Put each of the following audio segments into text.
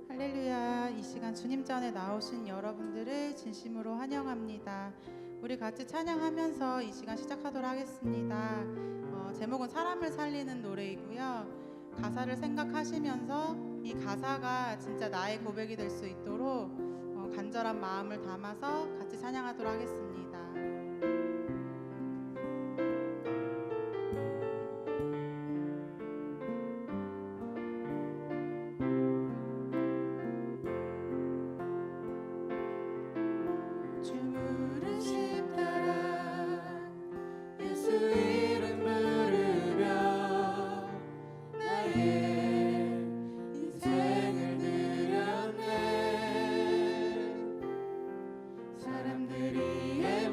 할렐루야. 이 시간 주님 전에 나오신 여러분들을 진심으로 환영합니다. 우리 같이 찬양하면서 이 시간 시작하도록 하겠습니다. 제목은 사람을 살리는 노래이고요. 가사를 생각하시면서 이 가사가 진짜 나의 고백이 될 수 있도록 간절한 마음을 담아서 같이 찬양하도록 하겠습니다. 사람들이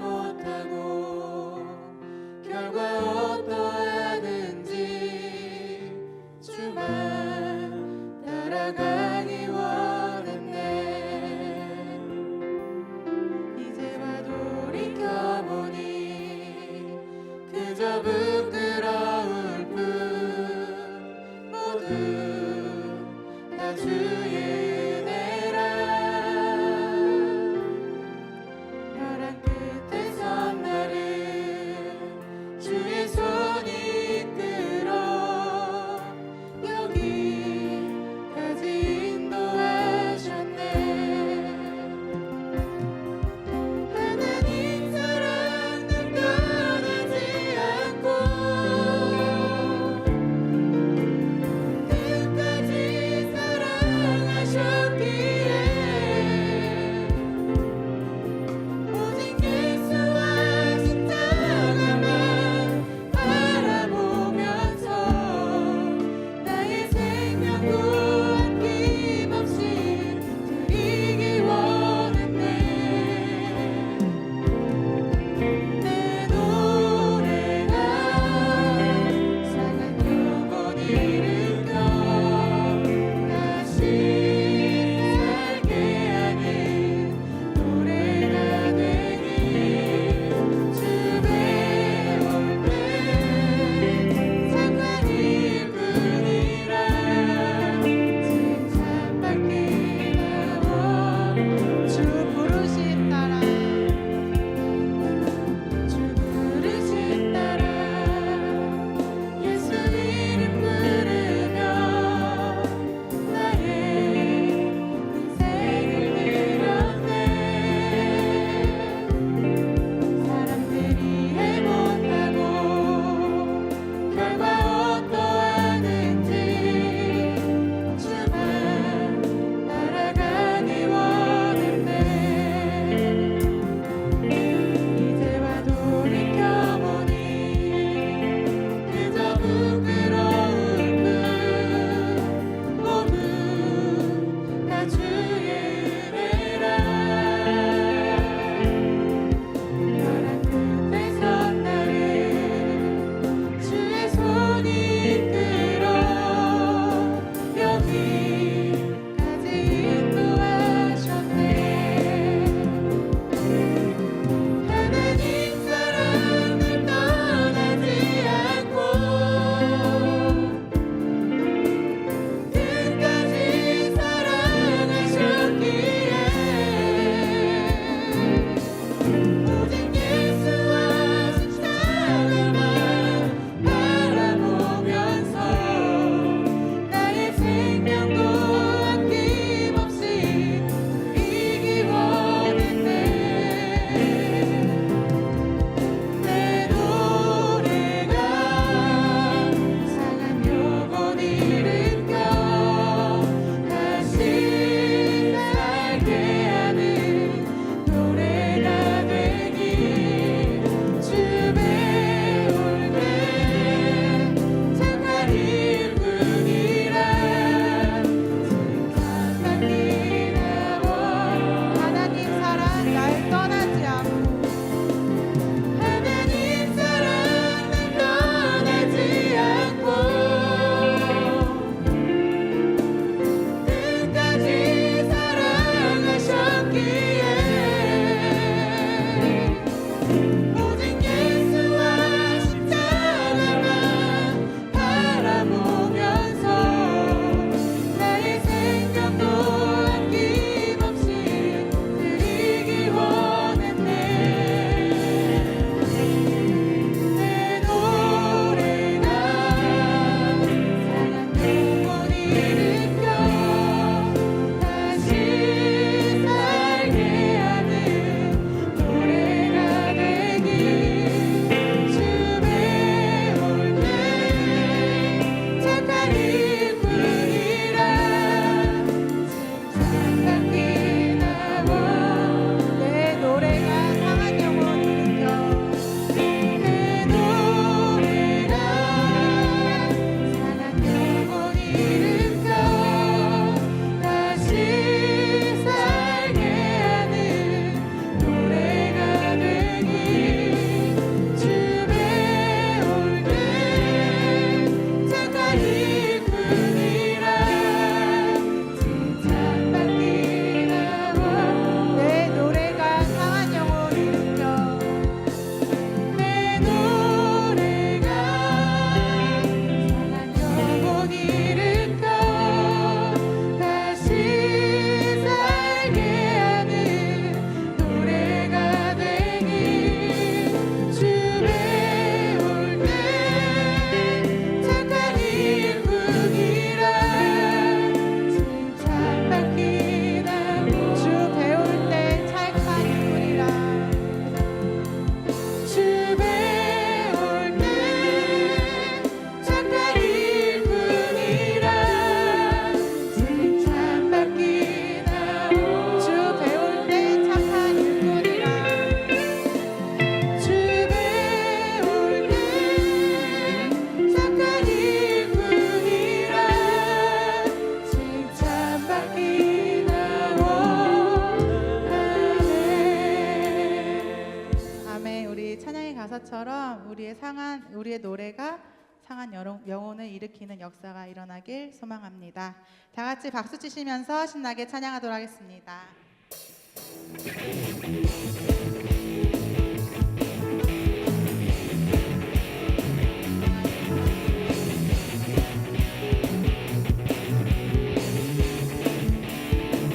우리의 노래가 상한 영혼을 일으키는 역사가 일어나길 소망합니다. 다 같이 박수 치시면서 신나게 찬양하도록 하겠습니다.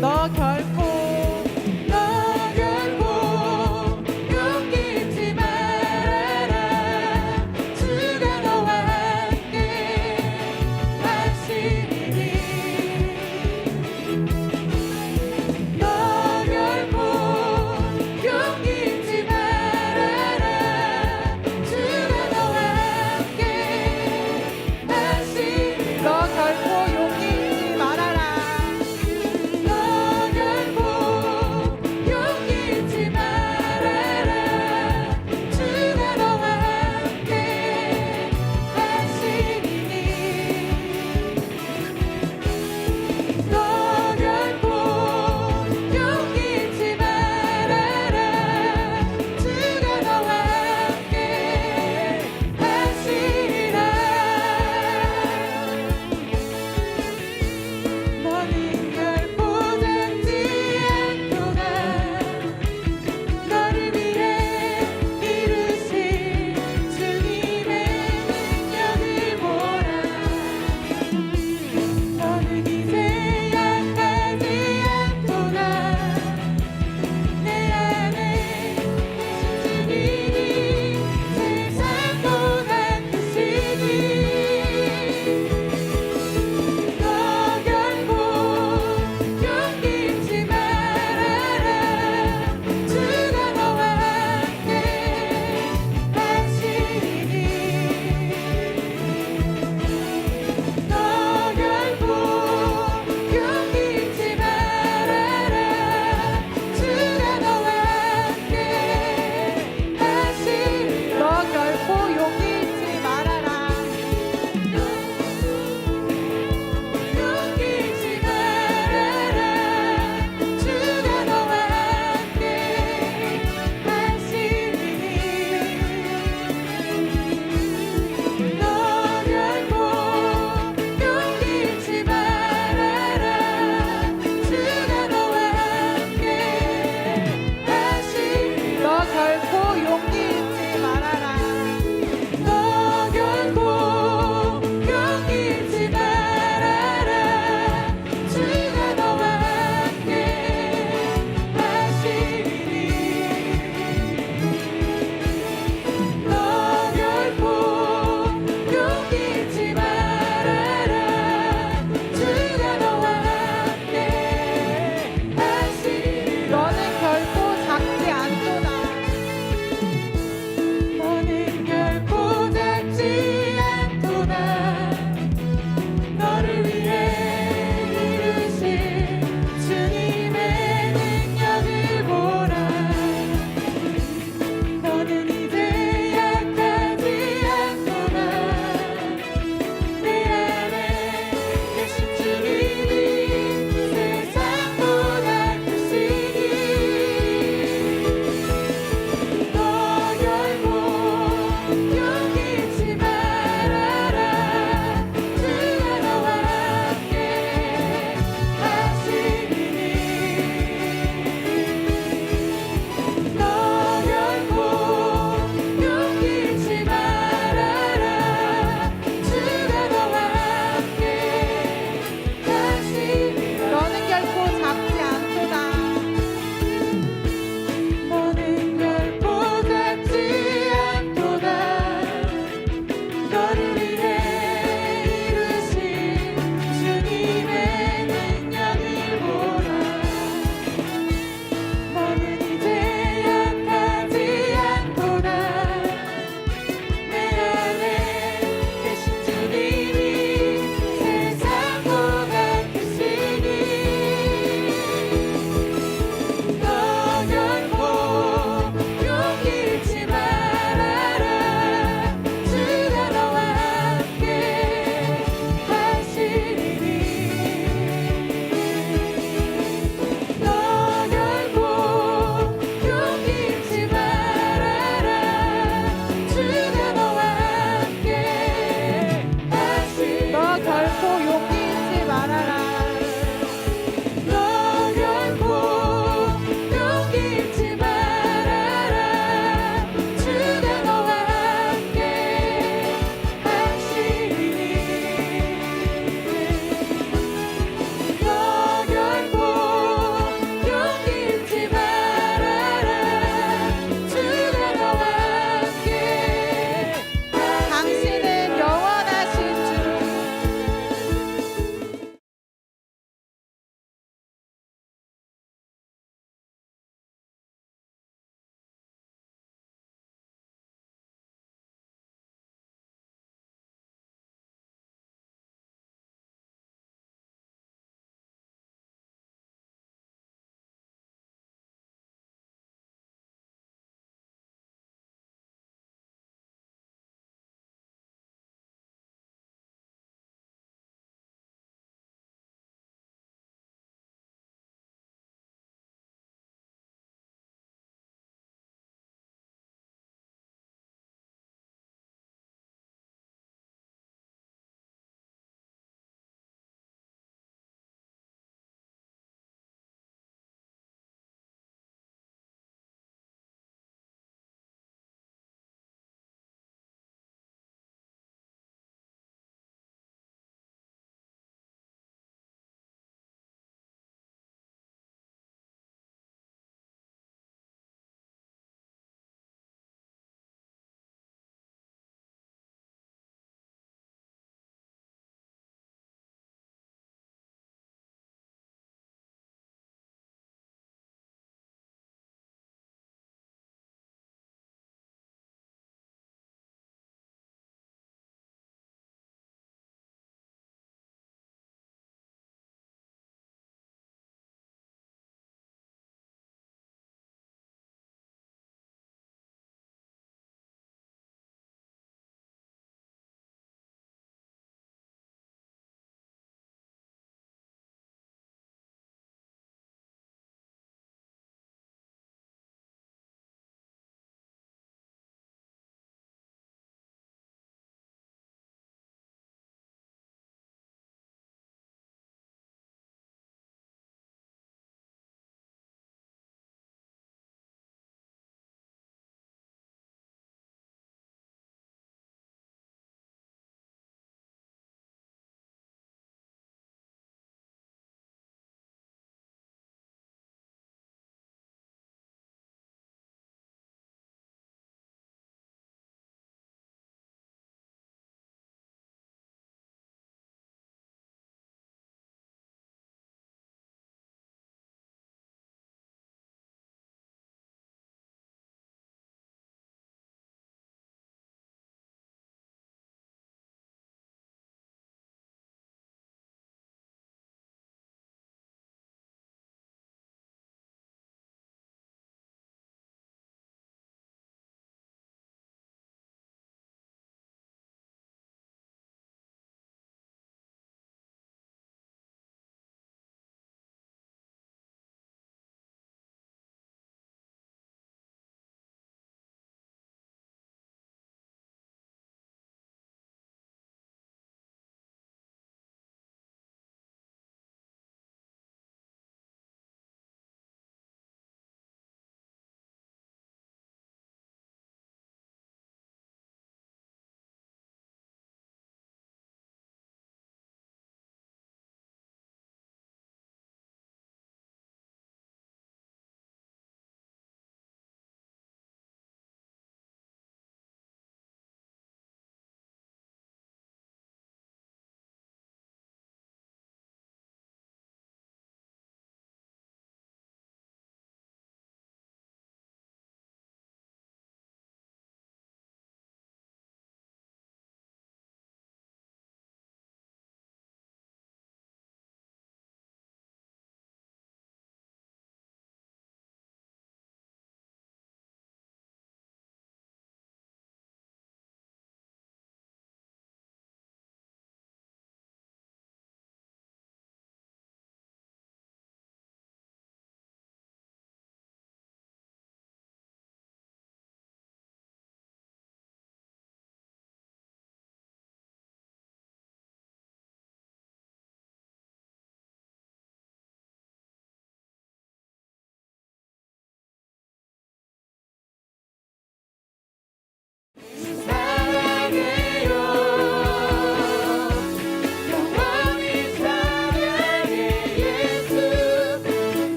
너 결코 용기 잃지 말아라. 주가 너와 함께 하시니 너 결코 용기 잃지 말아라. 주가 너와 함께 하시니 너 결코 용기 잃지 말아라. 너 결코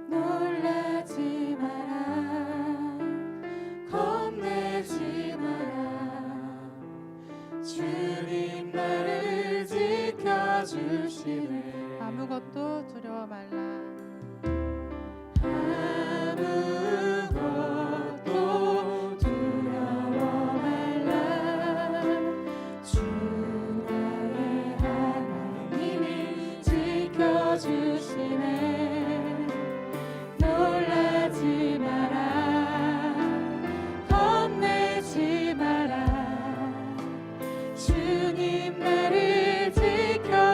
놀라지 마라 겁내지 마라 지켜주시네. 아무것도 두려워 말라. 아무것도 두려워 말라. 주 나의 하나님이 지켜주시네. 놀라지 마라. 겁내지 마라. 주님 나를 지켜주시네.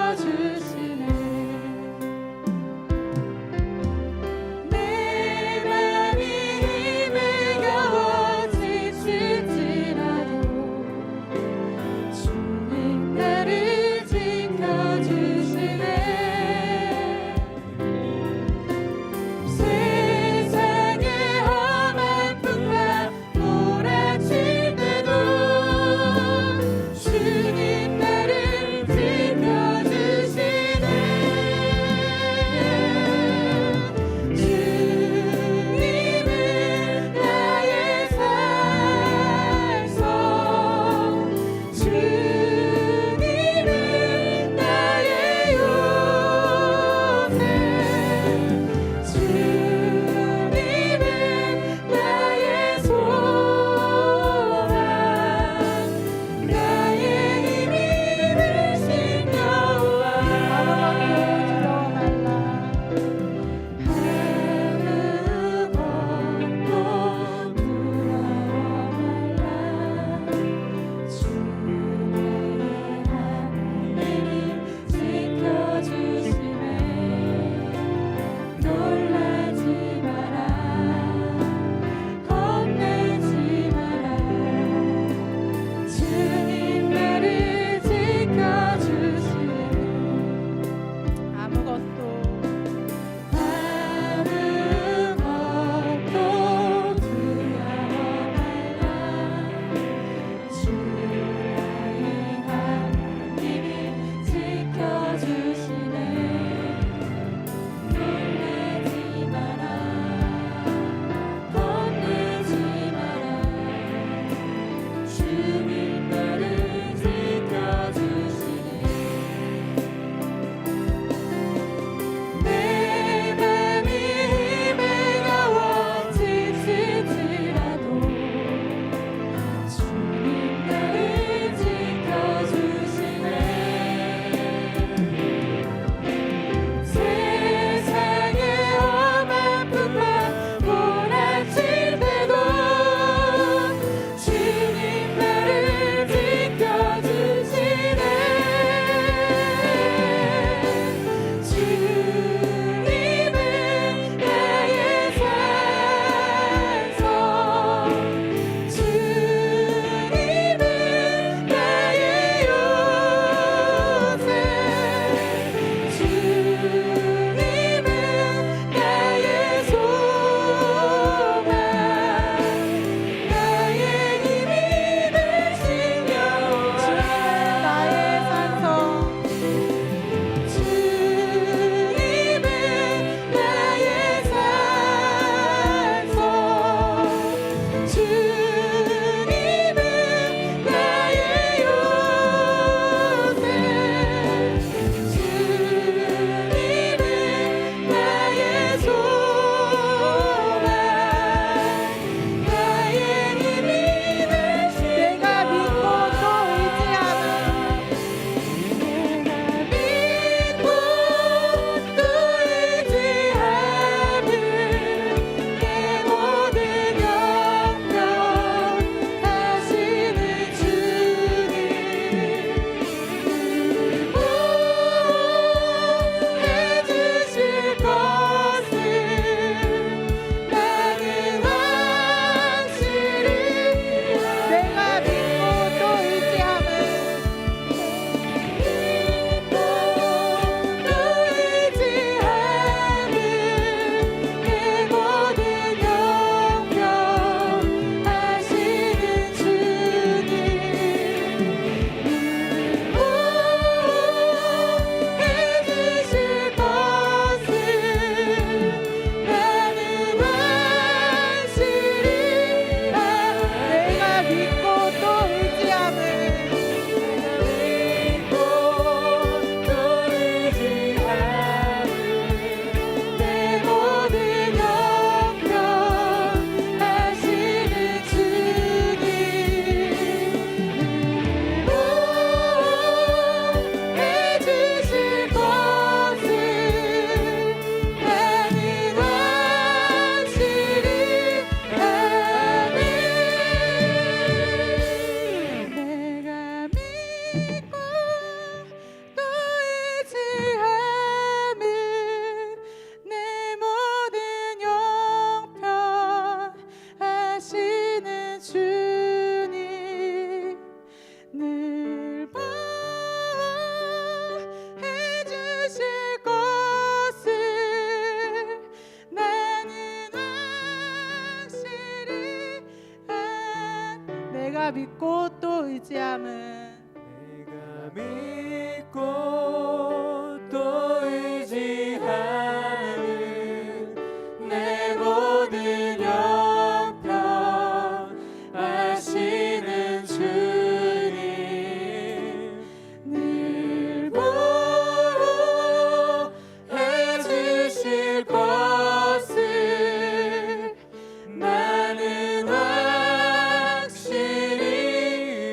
내가 믿고 또 의지함은 내가 믿고 또 의지하는 내 모든 형편 아시는 주님 늘 보호해 주실 것을 나는 확실히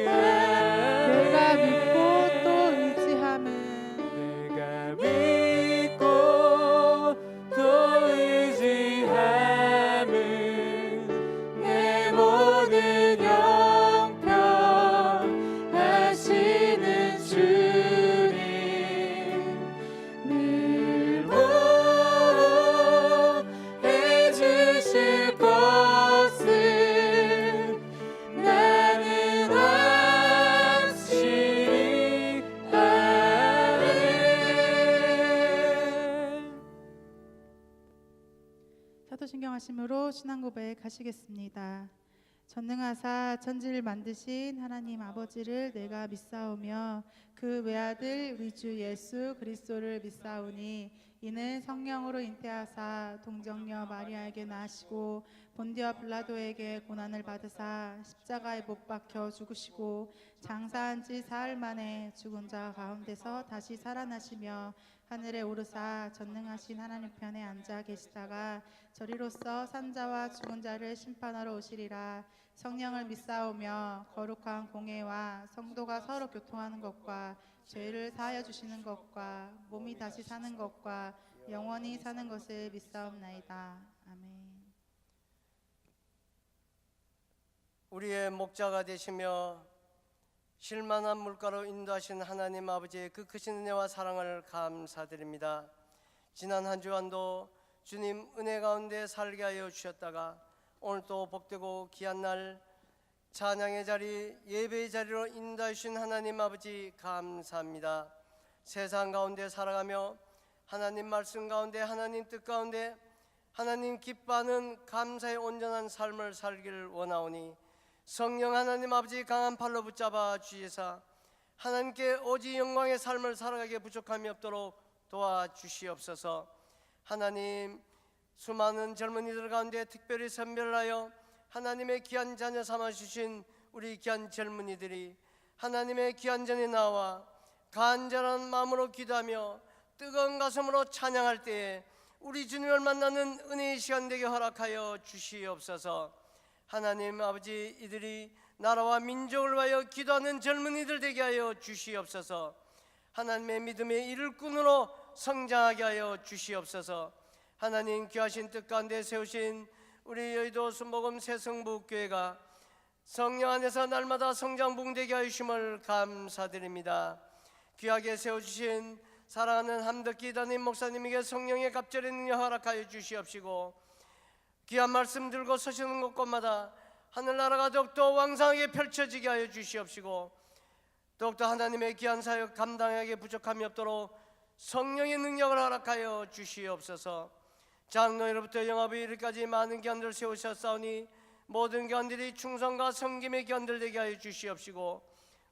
내가 믿고 또 의지함은 내가 믿고 또 의지함은 내 모든 형편 아시는 주님 늘 보호해 주실 것을 나는 확실히 아네. 사도신경하심으로 신앙 고백 하시겠습니다. 전능하사 천지를 만드신 하나님 아버지를 내가 믿사오며 그 외아들 우리 주 예수 그리스도를 믿사오니 이는 성령으로 잉태하사 동정녀 마리아에게 나시고 본디와 빌라도에게 고난을 받으사 십자가에 못 박혀 죽으시고 장사한 지 사흘 만에 죽은 자 가운데서 다시 살아나시며 하늘에 오르사 전능하신 하나님 편에 앉아 계시다가 저리로서 산자와 죽은 자를 심판하러 오시리라. 성령을 믿사오며 거룩한 공회와 성도가 서로 교통하는 것과 죄를 사하여 주시는 것과 몸이 다시 사는 것과 영원히 사는 것을 믿사옵나이다. 아멘. 우리의 목자가 되시며 실만한 물가로 인도하신 하나님 아버지의 그 크신 은혜와 사랑을 감사드립니다. 지난 한 주간도 주님 은혜 가운데 살게 하여 주셨다가 오늘 또 복되고 귀한 날 찬양의 자리, 예배의 자리로 인도해 주신 하나님 아버지 감사합니다. 세상 가운데 살아가며 하나님 말씀 가운데, 하나님 뜻 가운데 하나님 기뻐하는 감사의 온전한 삶을 살기를 원하오니 성령 하나님 아버지 강한 팔로 붙잡아 주시사 하나님께 오직 영광의 삶을 살아가기에 부족함이 없도록 도와주시옵소서. 하나님, 수많은 젊은이들 가운데 특별히 선별하여 하나님의 귀한 자녀 삼아주신 우리 귀한 젊은이들이 하나님의 귀한 전에 나와 간절한 마음으로 기도하며 뜨거운 가슴으로 찬양할 때에 우리 주님을 만나는 은혜의 시간 되게 허락하여 주시옵소서. 하나님 아버지, 이들이 나라와 민족을 위하여 기도하는 젊은이들 되게 하여 주시옵소서. 하나님의 믿음의 일꾼으로 성장하게 하여 주시옵소서. 하나님 귀하신 뜻 가운데 세우신 우리 여의도 순복음 새성북교회가 성령 안에서 날마다 성장 붕대게 하여 주심을 감사드립니다. 귀하게 세워주신 사랑하는 함덕기 담임 목사님에게 성령의 갑절의 능력 허락하여 주시옵시고 귀한 말씀 들고 서시는 곳곳마다 하늘나라가 더욱더 왕성하게 펼쳐지게 하여 주시옵시고 더욱더 하나님의 귀한 사역 감당하기에 부족함이 없도록 성령의 능력을 허락하여 주시옵소서. 장로회로부터 영업의 일까지 많은 기관들을 세우셨사오니 모든 기관들이 충성과 섬김의 기관들 되게 하여 주시옵시고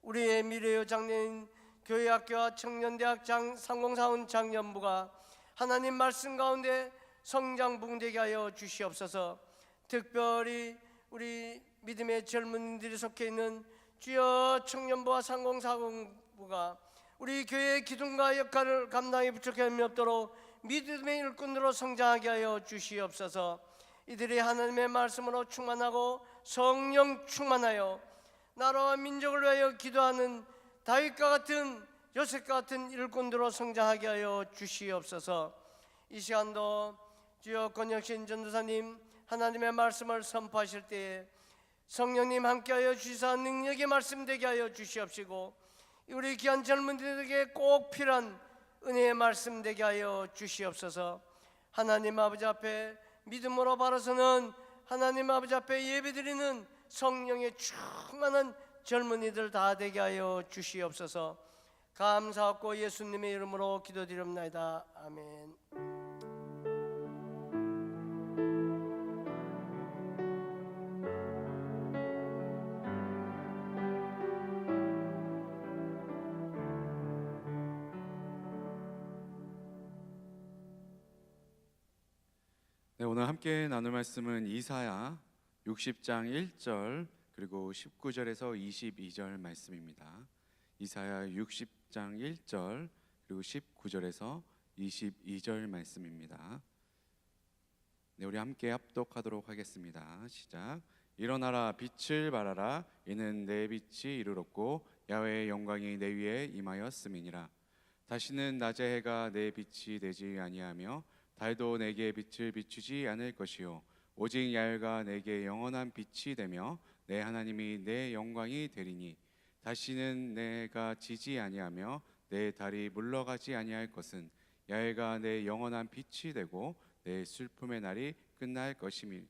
우리의 미래의 장래인 교회학교와 청년대학 상공사원 장년부가 하나님 말씀 가운데 성장 붕대게 하여 주시옵소서. 특별히 우리 믿음의 젊은이들이 속해 있는 주여 청년부와 상공사원부가 우리 교회의 기둥과 역할을 감당하기 부족함이 없도록 믿음의 일꾼으로 성장하게 하여 주시옵소서. 이들이 하나님의 말씀으로 충만하고 성령 충만하여 나라와 민족을 위하여 기도하는 다윗과 같은 요셉과 같은 일꾼들로 성장하게 하여 주시옵소서. 이 시간도 주여 권혁신 전도사님 하나님의 말씀을 선포하실 때에 성령님 함께하여 주시사 능력의 말씀 되게 하여 주시옵시고 우리 귀한 젊은이들에게 꼭 필요한 은혜의 말씀 되게 하여 주시옵소서. 하나님 아버지 앞에 믿음으로 바라서는 하나님 아버지 앞에 예배드리는 성령의 충만한 젊은이들 다 되게 하여 주시옵소서. 감사하고 예수님의 이름으로 기도드립니다. 아멘. 오늘 함께 나눌 말씀은 이사야 60장 1절 그리고 19절에서 22절 말씀입니다. 이사야 60장 1절 그리고 19절에서 22절 말씀입니다. 네, 우리 함께 합독하도록 하겠습니다. 시작. 일어나라, 빛을 발하라. 이는 내 빛이 이르렀고 야훼의 영광이 내 위에 임하였음이니라. 다시는 낮의 해가 내 빛이 되지 아니하며 달도 내게 빛을 비추지 않을 것이요 오직 야훼가 내게 영원한 빛이 되며 내 하나님이 내 영광이 되리니 다시는 내가 지지 아니하며 내 달이 물러가지 아니할 것은 야훼가 내 영원한 빛이 되고 내 슬픔의 날이 끝날 것이니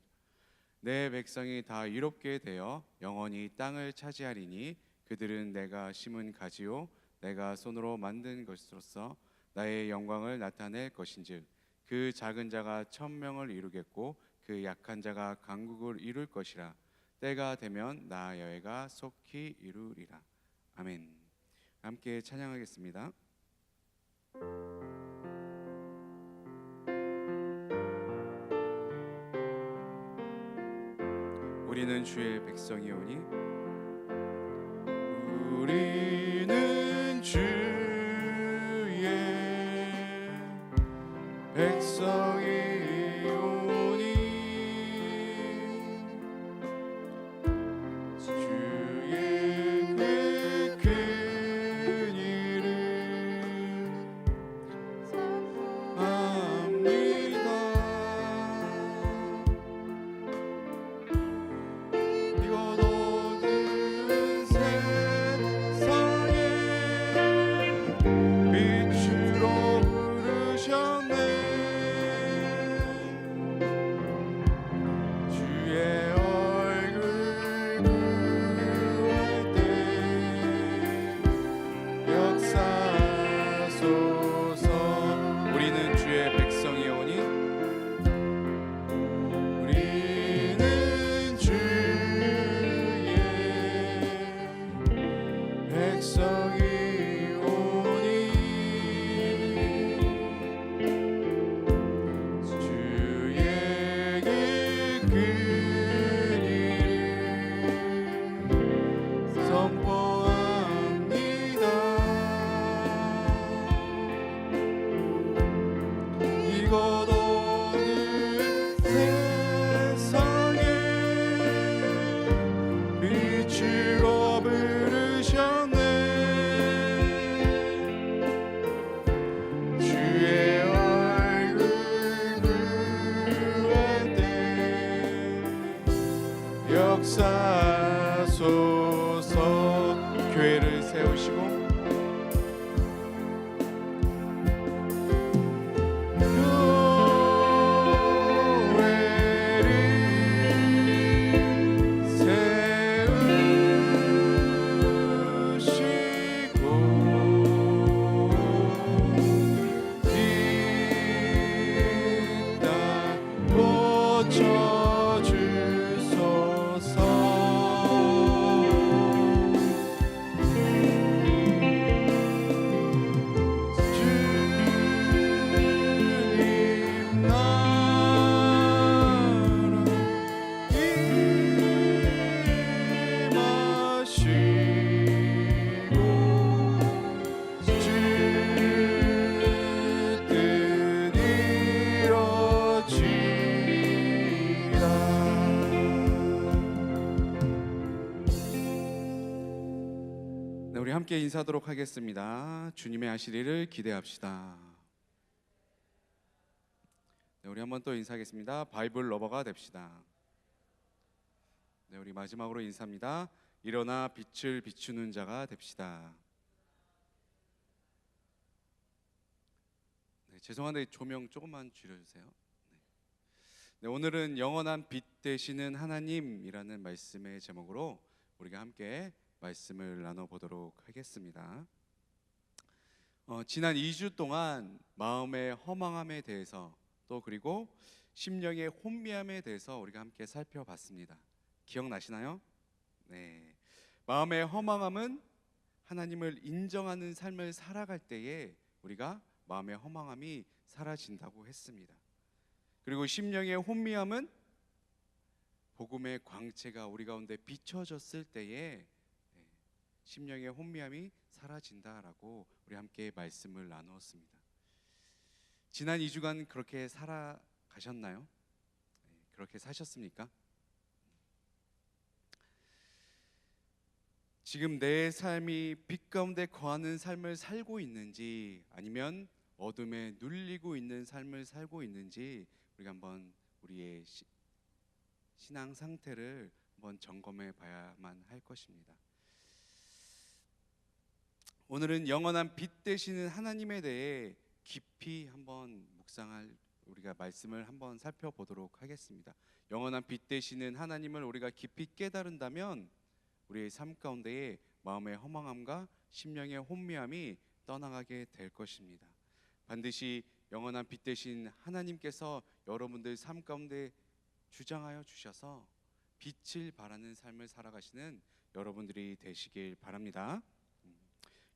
내 백성이 다 이롭게 되어 영원히 땅을 차지하리니 그들은 내가 심은 가지요 내가 손으로 만든 것으로서 나의 영광을 나타낼 것인즉 그 작은 자가 천명을 이루겠고 그 약한 자가 강국을 이룰 것이라. 때가 되면 나 야훼가 속히 이루리라. 아멘. 함께 찬양하겠습니다. 우리는 주의 백성이오니 우리는 주의 백성이오니 주의 그 큰 일을 선포합니다. 이곳 모든 세상에 빛으로 부르셨네. 주의 얼굴 구할 때 역사하소서. 우리는 주의 백성이오니 우리는 주의 백성이오니 주의 그 일을 선포합니다. 이곳 오는 세상에 빛으로 부르셨네. 주의 얼굴 구할 때 역사하소서. 교회를 세우시고 우리 함께 인사하도록 하겠습니다. 주님의 하실 일을 기대합시다. 네, 우리 한번 또 인사하겠습니다. 바이블 러버가 됩시다. 네, 우리 마지막으로 인사합니다. 일어나 빛을 비추는 자가 됩시다. 네, 죄송한데 조명 조금만 줄여주세요. 네, 오늘은 영원한 빛 되시는 하나님이라는 말씀의 제목으로 우리가 함께 말씀을 나눠보도록 하겠습니다. 지난 2주 동안 마음의 허망함에 대해서 또 그리고 심령의 혼미함에 대해서 우리가 함께 살펴봤습니다. 기억나시나요? 네. 마음의 허망함은 하나님을 인정하는 삶을 살아갈 때에 우리가 마음의 허망함이 사라진다고 했습니다. 그리고 심령의 혼미함은 복음의 광채가 우리 가운데 비춰졌을 때에 심령의 혼미함이 사라진다라고 우리 함께 말씀을 나누었습니다. 지난 2주간 그렇게 살아가셨나요? 그렇게 사셨습니까? 지금 내 삶이 빛 가운데 거하는 삶을 살고 있는지 아니면 어둠에 눌리고 있는 삶을 살고 있는지 우리가 한번 우리의 신앙 상태를 한번 점검해 봐야만 할 것입니다. 오늘은 영원한 빛 되시는 하나님에 대해 깊이 한번 묵상할 우리가 말씀을 한번 살펴보도록 하겠습니다. 영원한 빛 되시는 하나님을 우리가 깊이 깨달은다면 우리의 삶 가운데에 마음의 허망함과 심령의 혼미함이 떠나가게 될 것입니다. 반드시 영원한 빛 되신 하나님께서 여러분들 삶 가운데 주장하여 주셔서 빛을 발하는 삶을 살아가시는 여러분들이 되시길 바랍니다.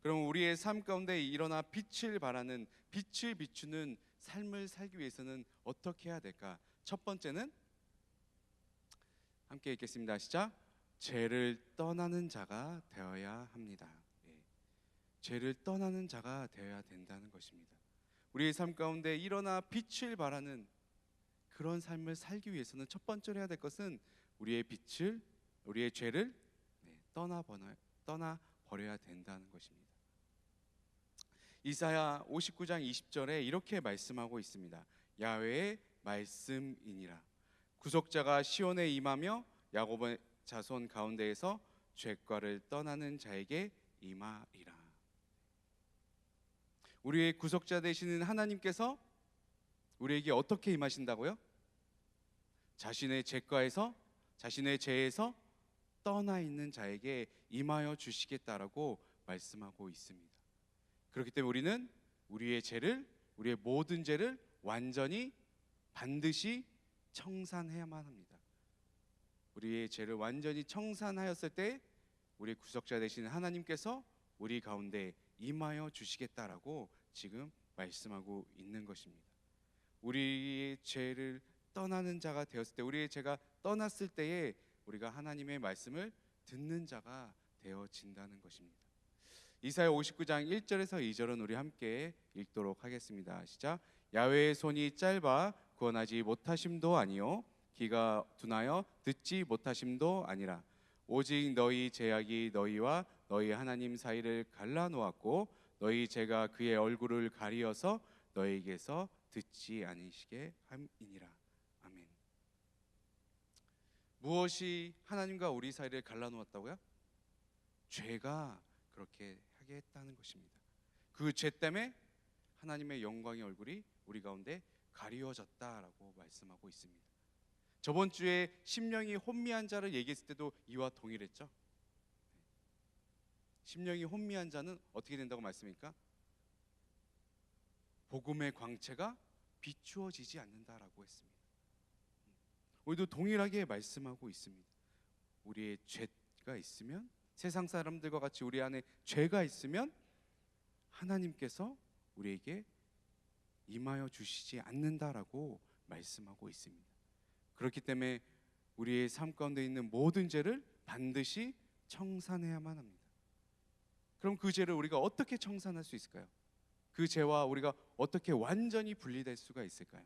그럼 우리의 삶 가운데 일어나 빛을 발하는, 빛을 비추는 삶을 살기 위해서는 어떻게 해야 될까? 첫 번째는 함께 읽겠습니다. 시작. 죄를 떠나는 자가 되어야 합니다. 죄를 떠나는 자가 되어야 된다는 것입니다. 우리의 삶 가운데 일어나 빛을 발하는 그런 삶을 살기 위해서는 첫 번째로 해야 될 것은 우리의 죄를 떠나버려야 된다는 것입니다. 이사야 59장 20절에 이렇게 말씀하고 있습니다. 야훼의 말씀이니라. 구속자가 시온에 임하며 야곱의 자손 가운데에서 죄과를 떠나는 자에게 임하리라. 우리의 구속자 되시는 하나님께서 우리에게 어떻게 임하신다고요? 자신의 죄과에서, 자신의 죄에서 떠나 있는 자에게 임하여 주시겠다라고 말씀하고 있습니다. 그렇기 때문에 우리는 우리의 모든 죄를 완전히 반드시 청산해야만 합니다. 우리의 죄를 완전히 청산하였을 때 우리의 구속자 되신 하나님께서 우리 가운데 임하여 주시겠다라고 지금 말씀하고 있는 것입니다. 우리의 죄를 떠나는 자가 되었을 때, 우리의 죄가 떠났을 때에 우리가 하나님의 말씀을 듣는 자가 되어진다는 것입니다. 이사야 59장 1절에서 2절은 우리 함께 읽도록 하겠습니다. 시작. 야훼의 손이 짧아 구원하지 못하심도 아니요 귀가 둔하여 듣지 못하심도 아니라 오직 너희 죄악이 너희와 너희 하나님 사이를 갈라놓았고 너희 죄가 그의 얼굴을 가리어서 너희에게서 듣지 않으시게 함이니라. 아멘. 무엇이 하나님과 우리 사이를 갈라놓았다고요? 죄가 그렇게 하게 했다는 것입니다. 그 죄 때문에 하나님의 영광의 얼굴이 우리 가운데 가리워졌다라고 말씀하고 있습니다. 저번 주에 심령이 혼미한 자를 얘기했을 때도 이와 동일했죠. 심령이 혼미한 자는 어떻게 된다고 말씀입니까? 복음의 광채가 비추어지지 않는다라고 했습니다. 우리도 동일하게 말씀하고 있습니다. 우리의 죄가 있으면, 세상 사람들과 같이 우리 안에 죄가 있으면 하나님께서 우리에게 임하여 주시지 않는다라고 말씀하고 있습니다. 그렇기 때문에 우리의 삶 가운데 있는 모든 죄를 반드시 청산해야만 합니다. 그럼 그 죄를 우리가 어떻게 청산할 수 있을까요? 그 죄와 우리가 어떻게 완전히 분리될 수가 있을까요?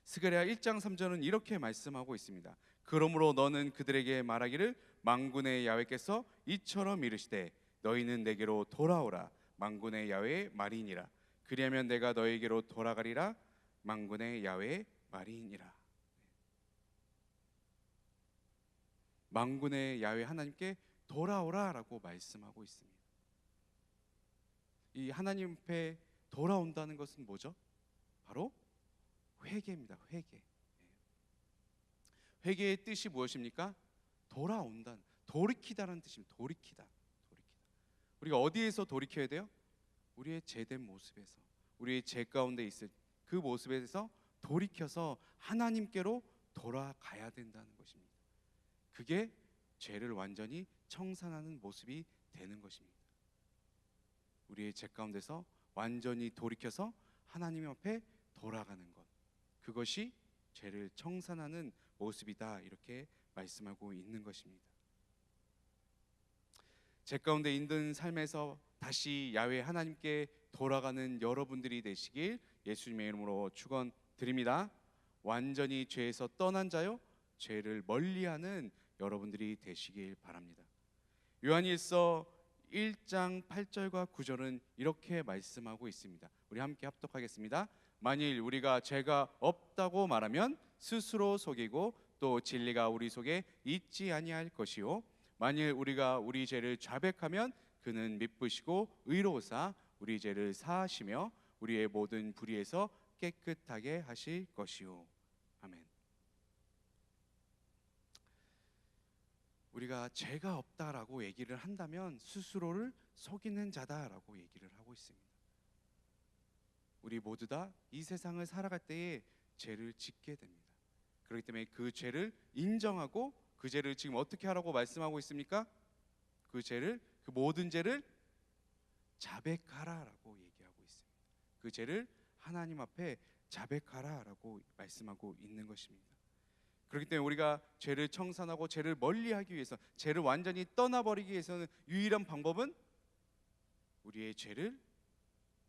스가랴 1장 3절은 이렇게 말씀하고 있습니다. 그러므로 너는 그들에게 말하기를 만군의 야훼께서 이처럼 이르시되 너희는 내게로 돌아오라. 만군의 야훼의 말이니라. 그리하면 내가 너희에게로 돌아가리라. 만군의 야훼의 말이니라. 만군의 야훼 하나님께 돌아오라라고 말씀하고 있습니다. 이 하나님 앞에 돌아온다는 것은 뭐죠? 바로 회개입니다. 회개. 회개의 뜻이 무엇입니까? 돌아온다는, 돌이키다라는 뜻입니다. 돌이키다. 우리가 어디에서 돌이켜야 돼요? 우리의 죄된 모습에서, 우리의 죄 가운데 있을 그 모습에서 돌이켜서 하나님께로 돌아가야 된다는 것입니다. 그게 죄를 완전히 청산하는 모습이 되는 것입니다. 우리의 죄 가운데서 완전히 돌이켜서 하나님 앞에 돌아가는 것, 그것이 죄를 청산하는 모습이다, 이렇게 말씀하고 있는 것입니다. 제 가운데 있는 삶에서 다시 야훼 하나님께 돌아가는 여러분들이 되시길 예수님의 이름으로 축원드립니다. 완전히 죄에서 떠난 자요, 죄를 멀리하는 여러분들이 되시길 바랍니다. 요한일서 1장 8절과 9절은 이렇게 말씀하고 있습니다. 우리 함께 합독하겠습니다. 만일 우리가 죄가 없다고 말하면 스스로 속이고 또 진리가 우리 속에 있지 아니할 것이요, 만일 우리가 우리 죄를 자백하면 그는 미쁘시고 의로우사 우리 죄를 사하시며 우리의 모든 불의에서 깨끗하게 하실 것이요. 아멘. 우리가 죄가 없다라고 얘기를 한다면 스스로를 속이는 자다라고 얘기를 하고 있습니다. 우리 모두 다 이 세상을 살아갈 때에 죄를 짓게 됩니다. 그렇기 때문에 그 죄를 인정하고 그 죄를 지금 어떻게 하라고 말씀하고 있습니까? 그 죄를, 그 모든 죄를 자백하라라고 얘기하고 있습니다. 그 죄를 하나님 앞에 자백하라라고 말씀하고 있는 것입니다. 그렇기 때문에 우리가 죄를 청산하고 죄를 멀리하기 위해서, 죄를 완전히 떠나버리기 위해서는 유일한 방법은 우리의 죄를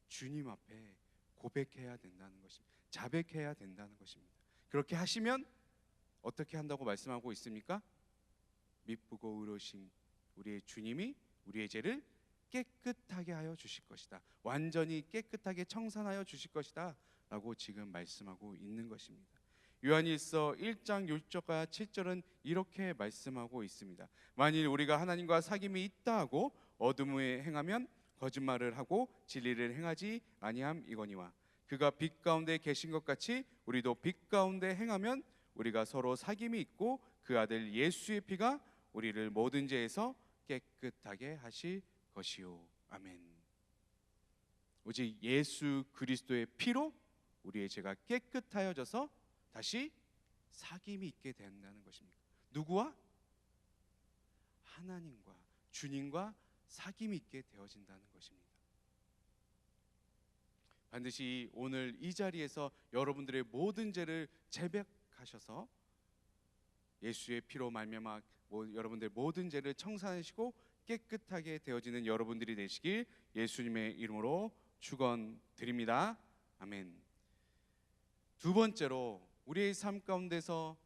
주님 앞에 고백해야 된다는 것입니다. 자백해야 된다는 것입니다. 그렇게 하시면 어떻게 한다고 말씀하고 있습니까? 미쁘고 의로우신 우리의 주님이 우리의 죄를 깨끗하게 하여 주실 것이다, 완전히 깨끗하게 청산하여 주실 것이다 라고 지금 말씀하고 있는 것입니다. 요한일서 1장 6절과 7절은 이렇게 말씀하고 있습니다. 만일 우리가 하나님과 사귐이 있다 하고 어둠에 행하면 거짓말을 하고 진리를 행하지 아니함이거니와, 그가 빛 가운데 계신 것 같이 우리도 빛 가운데 행하면 우리가 서로 사귐이 있고 그 아들 예수의 피가 우리를 모든 죄에서 깨끗하게 하실 것이요. 아멘. 오직 예수 그리스도의 피로 우리의 죄가 깨끗하여져서 다시 사귐이 있게 된다는 것입니다. 누구와? 하나님과, 주님과 사귐이 있게 되어진다는 것입니다. 반드시 오늘 이 자리에서 여러분들의 모든 죄를 자백하셔서 예수의 피로 말미암아 여러분들의 모든 죄를 청산하시고 깨끗하게 되어지는 여러분들이 되시길 예수님의 이름으로 축원드립니다. 아멘. 두 번째로, 우리의 삶 가운데서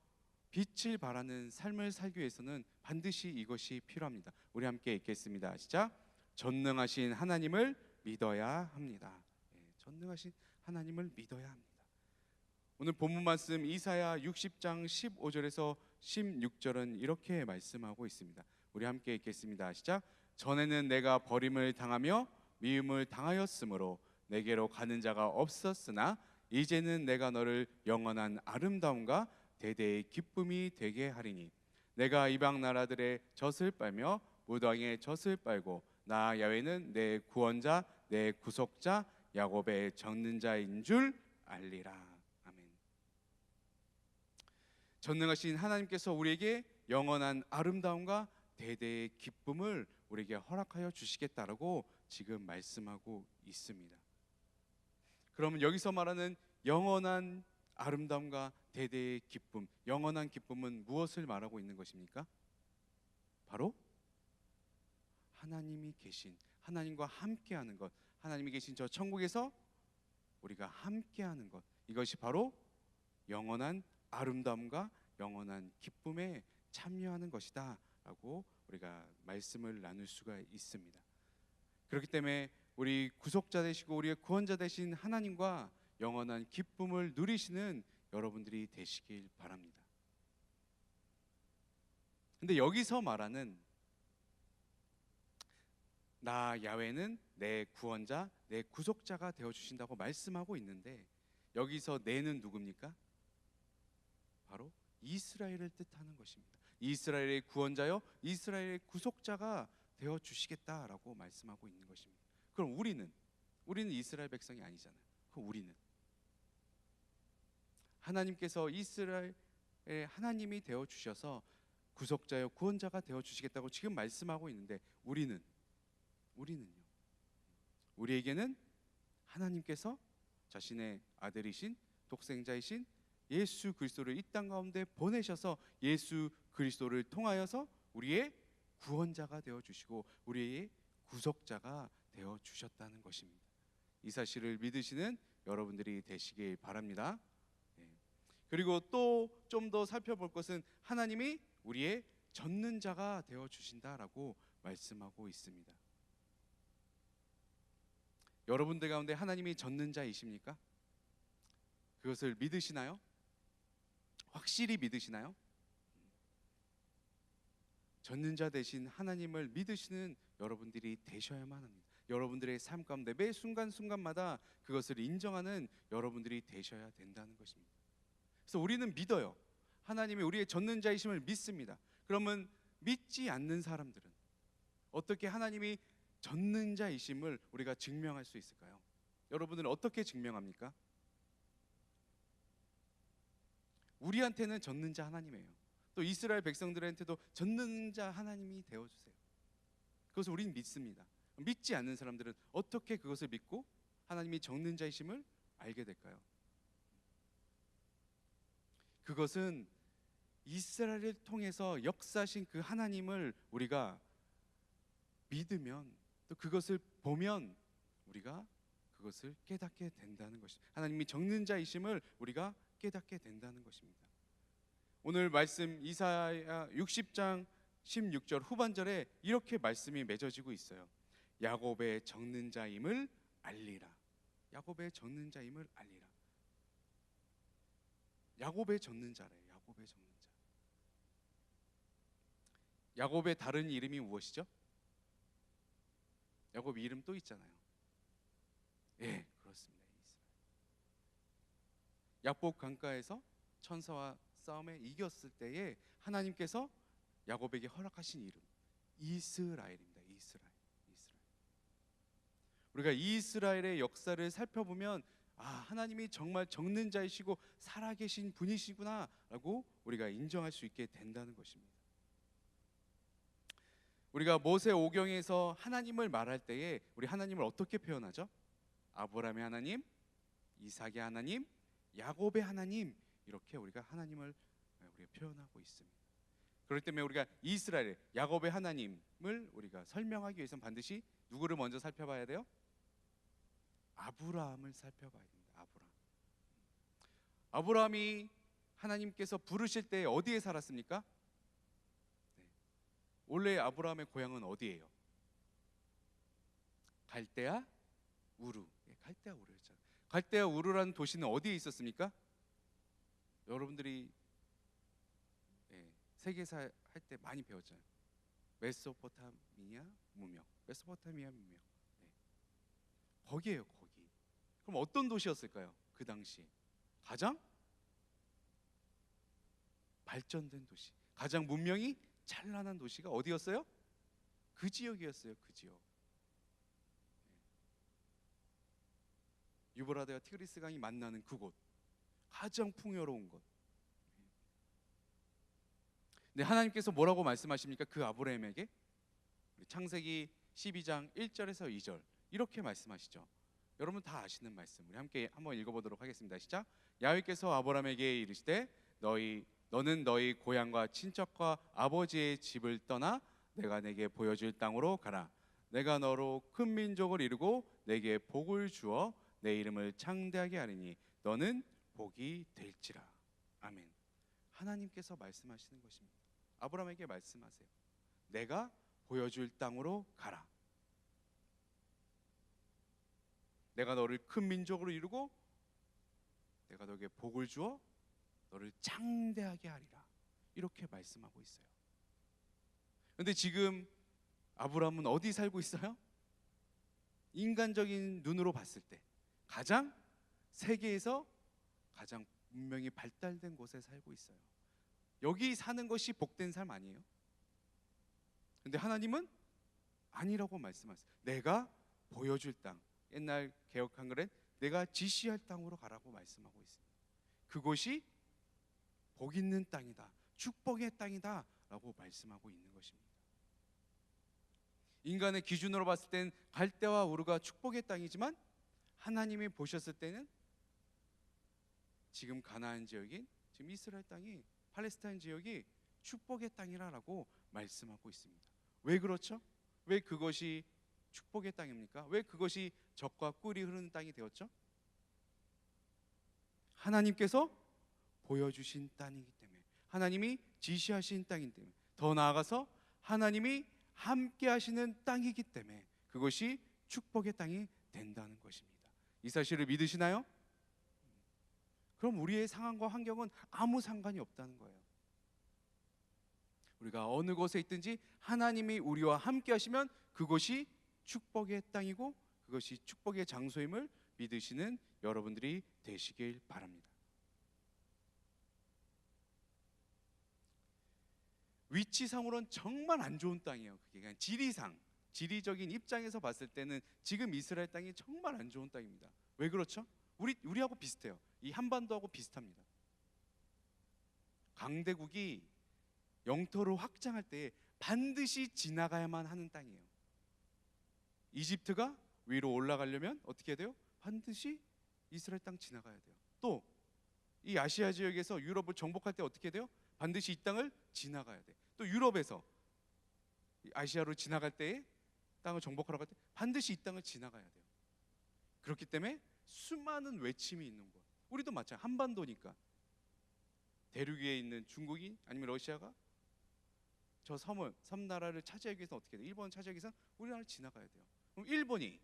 빛을 발하는 삶을 살기 위해서는 반드시 이것이 필요합니다. 우리 함께 읽겠습니다. 시작. 전능하신 하나님을 믿어야 합니다. 전능하신 하나님을 믿어야 합니다. 오늘 본문 말씀 이사야 60장 15절에서 16절은 이렇게 말씀하고 있습니다. 우리 함께 읽겠습니다. 시작. 전에는 내가 버림을 당하며 미움을 당하였으므로 내게로 가는 자가 없었으나 이제는 내가 너를 영원한 아름다움과 대대의 기쁨이 되게 하리니, 내가 이방 나라들의 젖을 빨며 무당의 젖을 빨고 나 야훼는 내 구원자 내 구속자 야곱의 적는 자인 줄 알리라. 아멘. 전능하신 하나님께서 우리에게 영원한 아름다움과 대대의 기쁨을 우리에게 허락하여 주시겠다라고 지금 말씀하고 있습니다. 그러면 여기서 말하는 영원한 아름다움과 대대의 기쁨, 영원한 기쁨은 무엇을 말하고 있는 것입니까? 바로 하나님이 계신, 하나님과 함께하는 것, 하나님이 계신 저 천국에서 우리가 함께하는 것, 이것이 바로 영원한 아름다움과 영원한 기쁨에 참여하는 것이다 라고 우리가 말씀을 나눌 수가 있습니다. 그렇기 때문에 우리 구속자 되시고 우리의 구원자 되신 하나님과 영원한 기쁨을 누리시는 여러분들이 되시길 바랍니다. 근데 여기서 말하는 나 야훼는 내 구원자, 내 구속자가 되어 주신다고 말씀하고 있는데, 여기서 내는 누굽니까? 바로 이스라엘을 뜻하는 것입니다. 이스라엘의 구원자요, 이스라엘의 구속자가 되어 주시겠다라고 말씀하고 있는 것입니다. 그럼 우리는 이스라엘 백성이 아니잖아요. 그럼 우리는 하나님께서 이스라엘의 하나님이 되어 주셔서 구속자요 구원자가 되어 주시겠다고 지금 말씀하고 있는데, 우리는요, 우리에게는 하나님께서 자신의 아들이신 독생자이신 예수 그리스도를 이 땅 가운데 보내셔서 예수 그리스도를 통하여서 우리의 구원자가 되어 주시고 우리의 구속자가 되어 주셨다는 것입니다. 이 사실을 믿으시는 여러분들이 되시길 바랍니다. 그리고 또 좀 더 살펴볼 것은 하나님이 우리의 젖는 자가 되어 주신다라고 말씀하고 있습니다. 여러분들 가운데 하나님이 젖는 자이십니까? 그것을 믿으시나요? 확실히 믿으시나요? 젖는 자 대신 하나님을 믿으시는 여러분들이 되셔야만 합니다. 여러분들의 삶 가운데 매 순간순간마다 그것을 인정하는 여러분들이 되셔야 된다는 것입니다. 그래서 우리는 믿어요. 하나님이 우리의 젖는 자이심을 믿습니다. 그러면 믿지 않는 사람들은 어떻게 하나님이 젖는 자이심을 우리가 증명할 수 있을까요? 여러분들은 어떻게 증명합니까? 우리한테는 젖는 자 하나님이에요. 또 이스라엘 백성들한테도 젖는 자 하나님이 되어주세요. 그것을 우리는 믿습니다. 믿지 않는 사람들은 어떻게 그것을 믿고 하나님이 젖는 자이심을 알게 될까요? 그것은 이스라엘을 통해서 역사하신 그 하나님을 우리가 믿으면 또 그것을 보면 우리가 그것을 깨닫게 된다는 것입니다. 하나님이 젖는 자이심을 우리가 깨닫게 된다는 것입니다. 오늘 말씀 이사야 60장 16절 후반절에 이렇게 말씀이 맺어지고 있어요. 야곱의 젖는 자임을 알리라. 야곱의 젖는 자임을 알리라. 야곱의 젖는 자래요. 야곱의 젖는 자. 야곱의 다른 이름이 무엇이죠? 야곱 이름 또 있잖아요. 예, 그렇습니다. 야복 강가에서 천사와 싸움에 이겼을 때에 하나님께서 야곱에게 허락하신 이름 이스라엘입니다. 이스라엘. 우리가 이스라엘의 역사를 살펴보면 하나님이 정말 젖는 자이시고 살아계신 분이시구나라고 우리가 인정할 수 있게 된다는 것입니다. 우리가 모세오경에서 하나님을 말할 때에 우리 하나님을 어떻게 표현하죠? 아브라함의 하나님, 이삭의 하나님, 야곱의 하나님, 이렇게 우리가 하나님을 우리가 표현하고 있습니다. 그렇기 때문에 우리가 이스라엘, 야곱의 하나님을 우리가 설명하기 위해서는 반드시 누구를 먼저 살펴봐야 돼요? 아브라함을 살펴봐야 됩니다. 아브라함이 하나님께서 부르실 때 어디에 살았습니까? 원래 아브라함의 고향은 어디예요? 갈대아 우르. 갈대아 우르였잖아요. 갈대아 우르라는 도시는 어디에 있었습니까? 여러분들이 세계사 할 때 많이 배웠잖아요. 메소포타미아 문명. 거기에요, 거기. 그럼 어떤 도시였을까요? 그 당시 가장 발전된 도시, 가장 문명이 찬란한 도시가 어디였어요? 그 지역이었어요. 그 지역. 유브라데와 티그리스 강이 만나는 그곳, 가장 풍요로운 곳. 근데 하나님께서 뭐라고 말씀하십니까? 그 아브라함에게 창세기 12장 1절에서 2절 이렇게 말씀하시죠. 여러분 다 아시는 말씀, 우리 함께 한번 읽어보도록 하겠습니다. 시작. 야훼께서 아브라함에게 이르시되 너는 너희 고향과 친척과 아버지의 집을 떠나 내가 내게 보여줄 땅으로 가라. 내가 너로 큰 민족을 이루고 내게 복을 주어 내 이름을 창대하게 하리니 너는 복이 될지라. 아멘. 하나님께서 말씀하시는 것입니다. 아브라함에게 말씀하세요. 내가 보여줄 땅으로 가라. 내가 너를 큰 민족으로 이루고 내가 너에게 복을 주어 너를 창대하게 하리라. 이렇게 말씀하고 있어요. 그런데 지금 아브라함은 어디 살고 있어요? 인간적인 눈으로 봤을 때 가장 세계에서 가장 문명이 발달된 곳에 살고 있어요. 여기 사는 것이 복된 삶 아니에요? 근데 하나님은 아니라고 말씀하세요. 내가 보여줄 땅, 옛날 개역 한글엔 내가 지시할 땅으로 가라고 말씀하고 있습니다. 그곳이 복 있는 땅이다, 축복의 땅이다 라고 말씀하고 있는 것입니다. 인간의 기준으로 봤을 땐 갈대와 우르가 축복의 땅이지만 하나님이 보셨을 때는 지금 가나안 지역인 지금 이스라엘 땅이 팔레스타인 지역이 축복의 땅이라고 말씀하고 있습니다. 왜 그렇죠? 왜 그것이 축복의 땅입니까? 왜 그것이 젖과 꿀이 흐르는 땅이 되었죠? 하나님께서 보여주신 땅이기 때문에, 하나님이 지시하신 땅이기 때문에, 더 나아가서 하나님이 함께 하시는 땅이기 때문에 그것이 축복의 땅이 된다는 것입니다. 이 사실을 믿으시나요? 그럼 우리의 상황과 환경은 아무 상관이 없다는 거예요. 우리가 어느 곳에 있든지 하나님이 우리와 함께 하시면 그것이 축복의 땅이고 그것이 축복의 장소임을 믿으시는 여러분들이 되시길 바랍니다. 위치상으로는 정말 안 좋은 땅이에요. 그게 그냥 지리적인 입장에서 봤을 때는 지금 이스라엘 땅이 정말 안 좋은 땅입니다. 왜 그렇죠? 우리하고 비슷해요. 이 한반도하고 비슷합니다. 강대국이 영토를 확장할 때 반드시 지나가야만 하는 땅이에요. 이집트가 위로 올라가려면 어떻게 해야 돼요? 반드시 이스라엘 땅 지나가야 돼요. 또 이 아시아 지역에서 유럽을 정복할 때 어떻게 해야 돼요? 반드시 이 땅을 지나가야 돼. 또 유럽에서 아시아로 지나갈 때에 땅을 정복하러 갈 때 반드시 이 땅을 지나가야 돼요. 그렇기 때문에 수많은 외침이 있는 곳. 우리도 마찬가지. 한반도니까 대륙 위에 있는 중국이 아니면 러시아가 저 섬나라를 차지하기 위해서 어떻게 돼요? 일본을 차지하기 위해서 우리나라를 지나가야 돼요. 그럼 일본이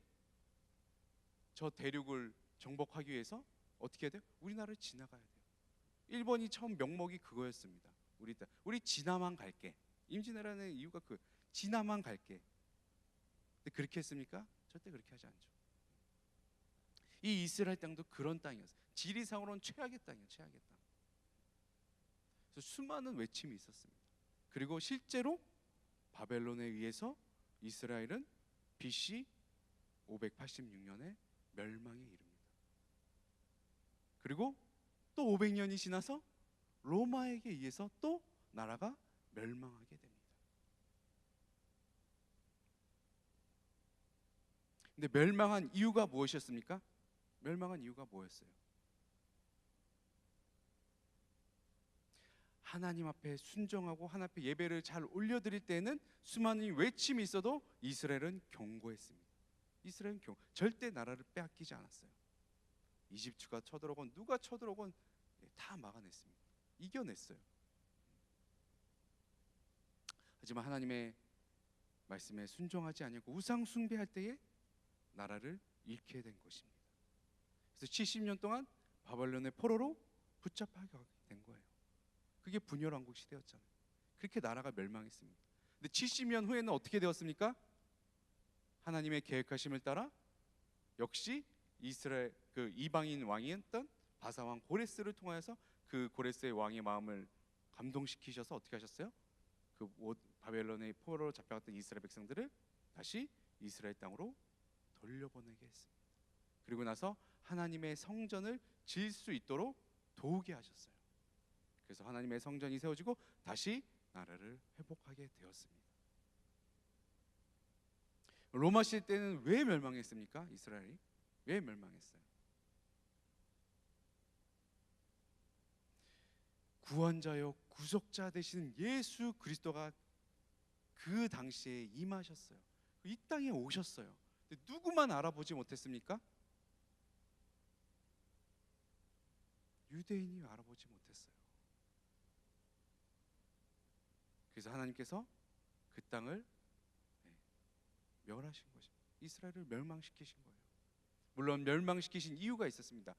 저 대륙을 정복하기 위해서 어떻게 해야 돼요? 우리나라를 지나가야 돼요. 일본이 처음 명목이 그거였습니다. 우리 지나만 갈게. 임진왜란의 이유가 지나만 갈게. 근데 그렇게 했습니까? 절대 그렇게 하지 않죠. 이 이스라엘 땅도 그런 땅이었어요. 지리상으로는 최악의 땅이에요. 최악의 땅. 그래서 수많은 외침이 있었습니다. 그리고 실제로 바벨론에 의해서 이스라엘은 BC 586년에 멸망에 이릅니다. 그리고 또 500년이 지나서 로마에게 의해서 또 나라가 멸망하게 됩니다. 근데 멸망한 이유가 무엇이었습니까? 멸망한 이유가 뭐였어요? 하나님 앞에 순종하고 하나님 앞에 예배를 잘 올려드릴 때는 수많은 외침이 있어도 이스라엘은 견고했습니다. 이스라엘은 절대 나라를 빼앗기지 않았어요. 이집트가 쳐들어오건 누가 쳐들어오건 다 막아냈습니다. 이겨냈어요. 하지만 하나님의 말씀에 순종하지 아니하고 우상 숭배할 때에 나라를 잃게 된 것입니다. 그래서 70년 동안 바벨론의 포로로 붙잡히게 된 거예요. 그게 분열왕국 시대였잖아요. 그렇게 나라가 멸망했습니다. 근데 70년 후에는 어떻게 되었습니까? 하나님의 계획하심을 따라 역시 이스라엘 이방인 왕이었던 바사 왕 고레스를 통하여서 그 고레스의 왕의 마음을 감동시키셔서 어떻게 하셨어요? 바벨론의 포로로 잡혀갔던 이스라엘 백성들을 다시 이스라엘 땅으로 돌려보내게 했습니다. 그리고 나서 하나님의 성전을 지을 수 있도록 도우게 하셨어요. 그래서 하나님의 성전이 세워지고 다시 나라를 회복하게 되었습니다. 로마 시대 때는 왜 멸망했습니까? 이스라엘이 왜 멸망했어요? 구원자요 구속자 되시는 예수 그리스도가 그 당시에 임하셨어요. 이 땅에 오셨어요. 근데 누구만 알아보지 못했습니까? 유대인이 알아보지 못했어요. 그래서 하나님께서 그 땅을 멸하신 것입니다. 이스라엘을 멸망시키신 거예요. 물론 멸망시키신 이유가 있었습니다.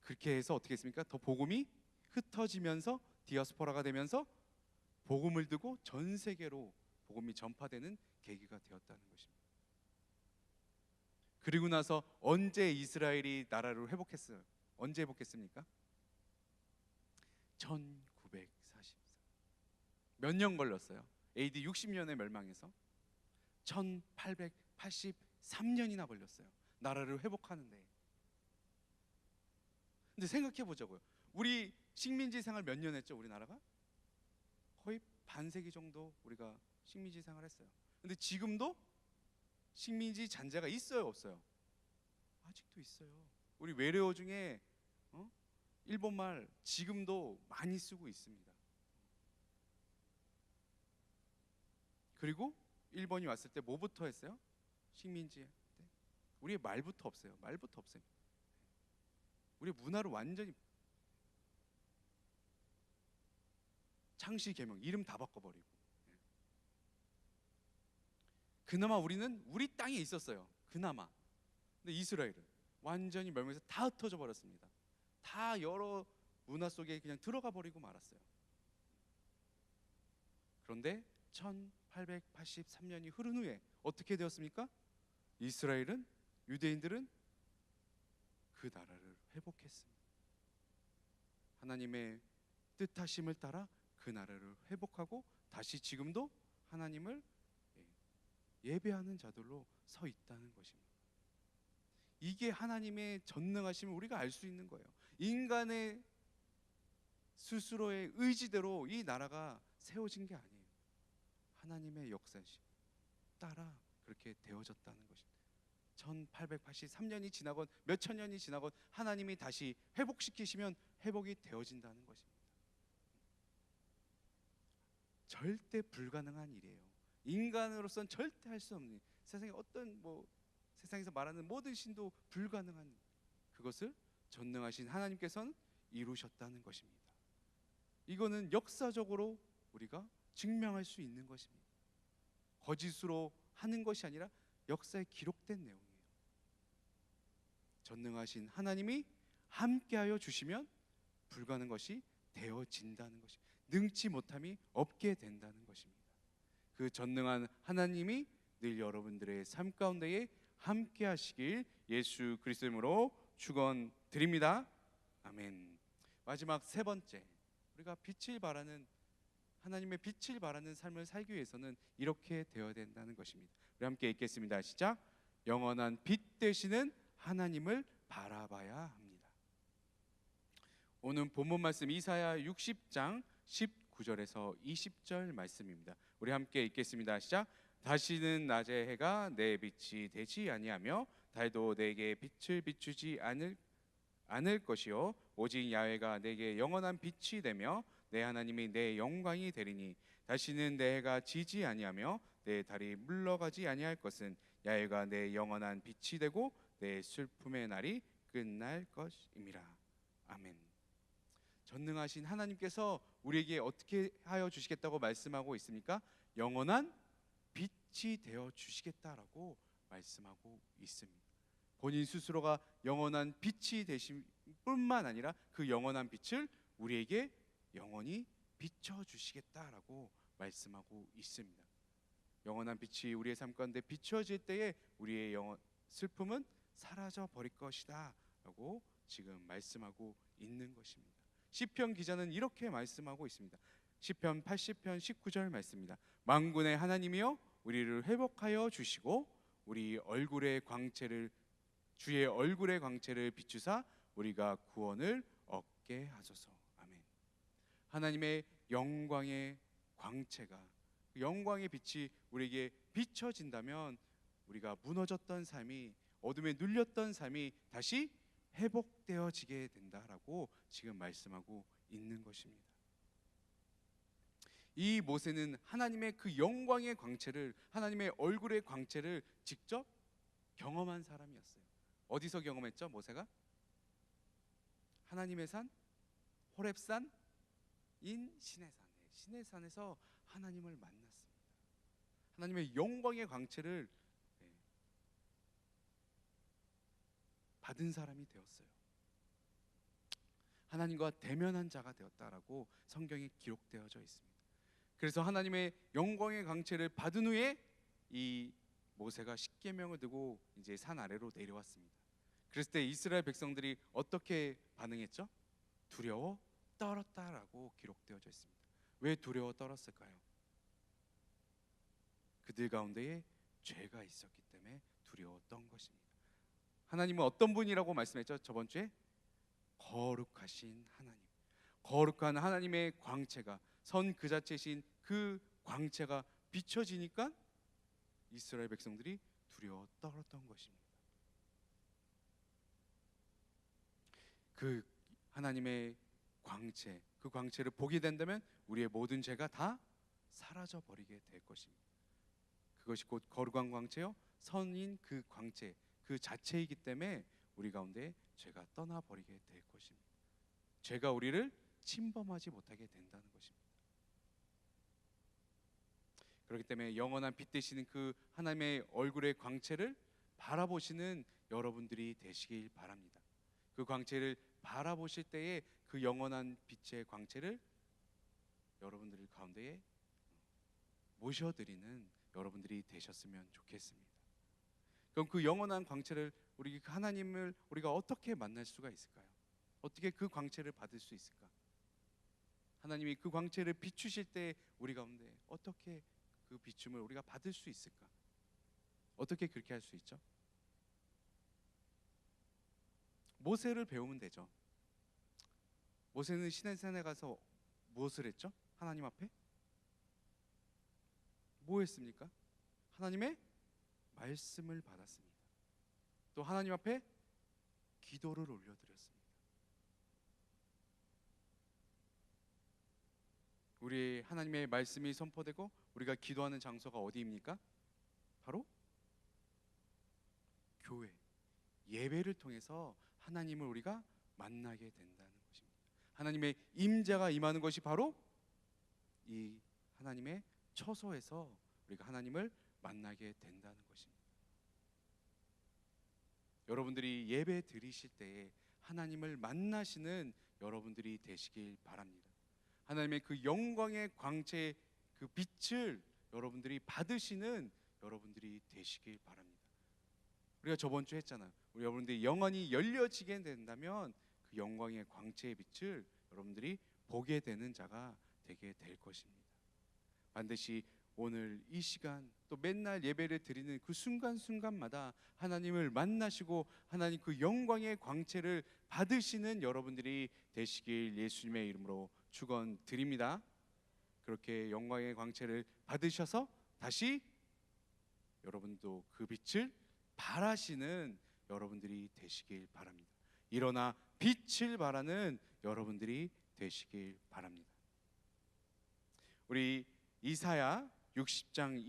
그렇게 해서 어떻게 했습니까? 더 복음이 흩어지면서 디아스포라가 되면서 복음을 두고 전 세계로 복음이 전파되는 계기가 되었다는 것입니다. 그리고 나서 언제 이스라엘이 나라를 회복했어요? 언제 회복했습니까? 1944. 몇 년 걸렸어요? AD 60년에 멸망해서 1883년이나 걸렸어요. 나라를 회복하는데. 근데 생각해 보자고요. 우리 식민지 생활 몇 년 했죠? 우리나라가? 거의 반세기 정도 우리가 식민지 생활 했어요. 근데 지금도 식민지 잔재가 있어요, 없어요? 아직도 있어요. 우리 외래어 중에 일본말 지금도 많이 쓰고 있습니다. 그리고 일본이 왔을 때 뭐부터 했어요? 식민지 때 우리의 말부터 없어요. 말부터 없어요. 우리의 문화를 완전히 창씨 개명 이름 다 바꿔버리고. 그나마 우리는 우리 땅에 있었어요. 그나마. 근데 이스라엘은 완전히 멸망해서 다 흩어져 버렸습니다. 다 여러 문화 속에 그냥 들어가 버리고 말았어요. 그런데 1883년이 흐른 후에 어떻게 되었습니까? 이스라엘은, 유대인들은 그 나라를 회복했습니다. 하나님의 뜻하심을 따라 그 나라를 회복하고 다시 지금도 하나님을 예배하는 자들로 서 있다는 것입니다. 이게 하나님의 전능하심을 우리가 알 수 있는 거예요. 인간의 스스로의 의지대로 이 나라가 세워진 게 아니에요. 하나님의 역사심 따라 그렇게 되어졌다는 것입니다. 1883년이 지나건 몇천 년이 지나건 하나님이 다시 회복시키시면 회복이 되어진다는 것입니다. 절대 불가능한 일이에요. 인간으로서는 절대 할 수 없는, 세상에 어떤 세상에서 말하는 모든 신도 불가능한 그것을 전능하신 하나님께서는 이루셨다는 것입니다. 이거는 역사적으로 우리가 증명할 수 있는 것입니다. 거짓으로 하는 것이 아니라 역사에 기록된 내용이에요. 전능하신 하나님이 함께하여 주시면 불가능한 것이 되어진다는 것입니다. 능치 못함이 없게 된다는 것입니다. 그 전능한 하나님이 늘 여러분들의 삶 가운데에 함께 하시길 예수 그리스도의 이름으로 축원드립니다. 아멘. 마지막 세 번째, 우리가 빛을 발하는, 하나님의 빛을 발하는 삶을 살기 위해서는 이렇게 되어야 된다는 것입니다. 우리 함께 읽겠습니다. 시작. 영원한 빛 되시는 하나님을 바라봐야 합니다. 오늘 본문 말씀 이사야 60장 19절에서 20절 말씀입니다. 우리 함께 읽겠습니다. 시작. 다시는 낮의 해가 내 빛이 되지 아니하며 달도 내게 빛을 비추지 않을 것이요 오직 야훼가 내게 영원한 빛이 되며 내 하나님이 내 영광이 되리니 다시는 내 해가 지지 아니하며 내 달이 물러가지 아니할 것은 야훼가 내 영원한 빛이 되고 내 슬픔의 날이 끝날 것임이라. 아멘. 전능하신 하나님께서 우리에게 어떻게 하여 주시겠다고 말씀하고 있습니까? 영원한 빛이 되어 주시겠다라고 말씀하고 있습니다. 본인 스스로가 영원한 빛이 되신 뿐만 아니라 그 영원한 빛을 우리에게 영원히 비춰 주시겠다라고 말씀하고 있습니다. 영원한 빛이 우리의 삶 가운데 비춰질 때에 우리의 슬픔은 사라져 버릴 것이다 라고 지금 말씀하고 있는 것입니다. 시편 기자는 이렇게 말씀하고 있습니다. 시편 80편 19절 말씀입니다. 만군의 하나님이여 우리를 회복하여 주시고 우리 얼굴의 광채를, 주의 얼굴의 광채를 비추사 우리가 구원을 얻게 하소서. 아멘. 하나님의 영광의 광채가, 영광의 빛이 우리에게 비춰진다면 우리가 무너졌던 삶이, 어둠에 눌렸던 삶이 다시 회복되어지게 된다라고 지금 말씀하고 있는 것입니다. 이 모세는 하나님의 그 영광의 광채를, 하나님의 얼굴의 광채를 직접 경험한 사람이었어요. 어디서 경험했죠? 모세가 하나님의 산, 호렙산인 시내산, 시내산에서 하나님을 만났습니다. 하나님의 영광의 광채를 받은 사람이 되었어요. 하나님과 대면한 자가 되었다라고 성경에 기록되어져 있습니다. 그래서 하나님의 영광의 광채를 받은 후에 이 모세가 십계명을 들고 이제 산 아래로 내려왔습니다. 그랬을 때 이스라엘 백성들이 어떻게 반응했죠? 두려워 떨었다라고 기록되어져 있습니다. 왜 두려워 떨었을까요? 그들 가운데에 죄가 있었기 때문에 두려웠던 것입니다. 하나님은 어떤 분이라고 말씀했죠? 저번 주에 거룩하신 하나님, 거룩한 하나님의 광채가, 선 그 자체신 그 광채가 비춰지니까 이스라엘 백성들이 두려워 떨었던 것입니다. 그 하나님의 광채, 그 광채를 보게 된다면 우리의 모든 죄가 다 사라져 버리게 될 것입니다. 그것이 곧 거룩한 광채요, 선인 그 광채 그 자체이기 때문에 우리 가운데 죄가 떠나 버리게 될 것입니다. 죄가 우리를 침범하지 못하게 된다는 것입니다. 그렇기 때문에 영원한 빛 되시는 그 하나님의 얼굴의 광채를 바라보시는 여러분들이 되시길 바랍니다. 그 광채를 바라보실 때에 그 영원한 빛의 광채를 여러분들 가운데에 모셔드리는 여러분들이 되셨으면 좋겠습니다. 그럼 그 영원한 광채를 우리 하나님을 우리가 어떻게 만날 수가 있을까요? 어떻게 그 광채를 받을 수 있을까? 하나님이 그 광채를 비추실 때 우리 가운데 어떻게 그 비춤을 우리가 받을 수 있을까? 어떻게 그렇게 할 수 있죠? 모세를 배우면 되죠. 모세는 시내산에 가서 무엇을 했죠? 하나님 앞에 뭐 했습니까? 하나님의 말씀을 받았습니다. 또 하나님 앞에 기도를 올려드렸습니다. 우리 하나님의 말씀이 선포되고 우리가 기도하는 장소가 어디입니까? 바로 교회, 예배를 통해서 하나님을 우리가 만나게 된다는 것입니다. 하나님의 임재가 임하는 것이 바로 이 하나님의 처소에서 우리가 하나님을 만나게 된다는 것입니다. 여러분들이 예배 드리실 때에 하나님을 만나시는 여러분들이 되시길 바랍니다. 하나님의 그 영광의 광채 그 빛을 여러분들이 받으시는 여러분들이 되시길 바랍니다. 우리가 저번 주 했잖아요. 우리 여러분들이 영원히 열려지게 된다면 그 영광의 광채의 빛을 여러분들이 보게 되는 자가 되게 될 것입니다. 반드시 오늘 이 시간 또 맨날 예배를 드리는 그 순간순간마다 하나님을 만나시고 하나님 그 영광의 광채를 받으시는 여러분들이 되시길 예수님의 이름으로 축원드립니다. 그렇게 영광의 광채를 받으셔서 다시 여러분도 그 빛을 바라시는 여러분들이 되시길 바랍니다. 일어나 빛을 바라는 여러분들이 되시길 바랍니다. 우리 이사야 60장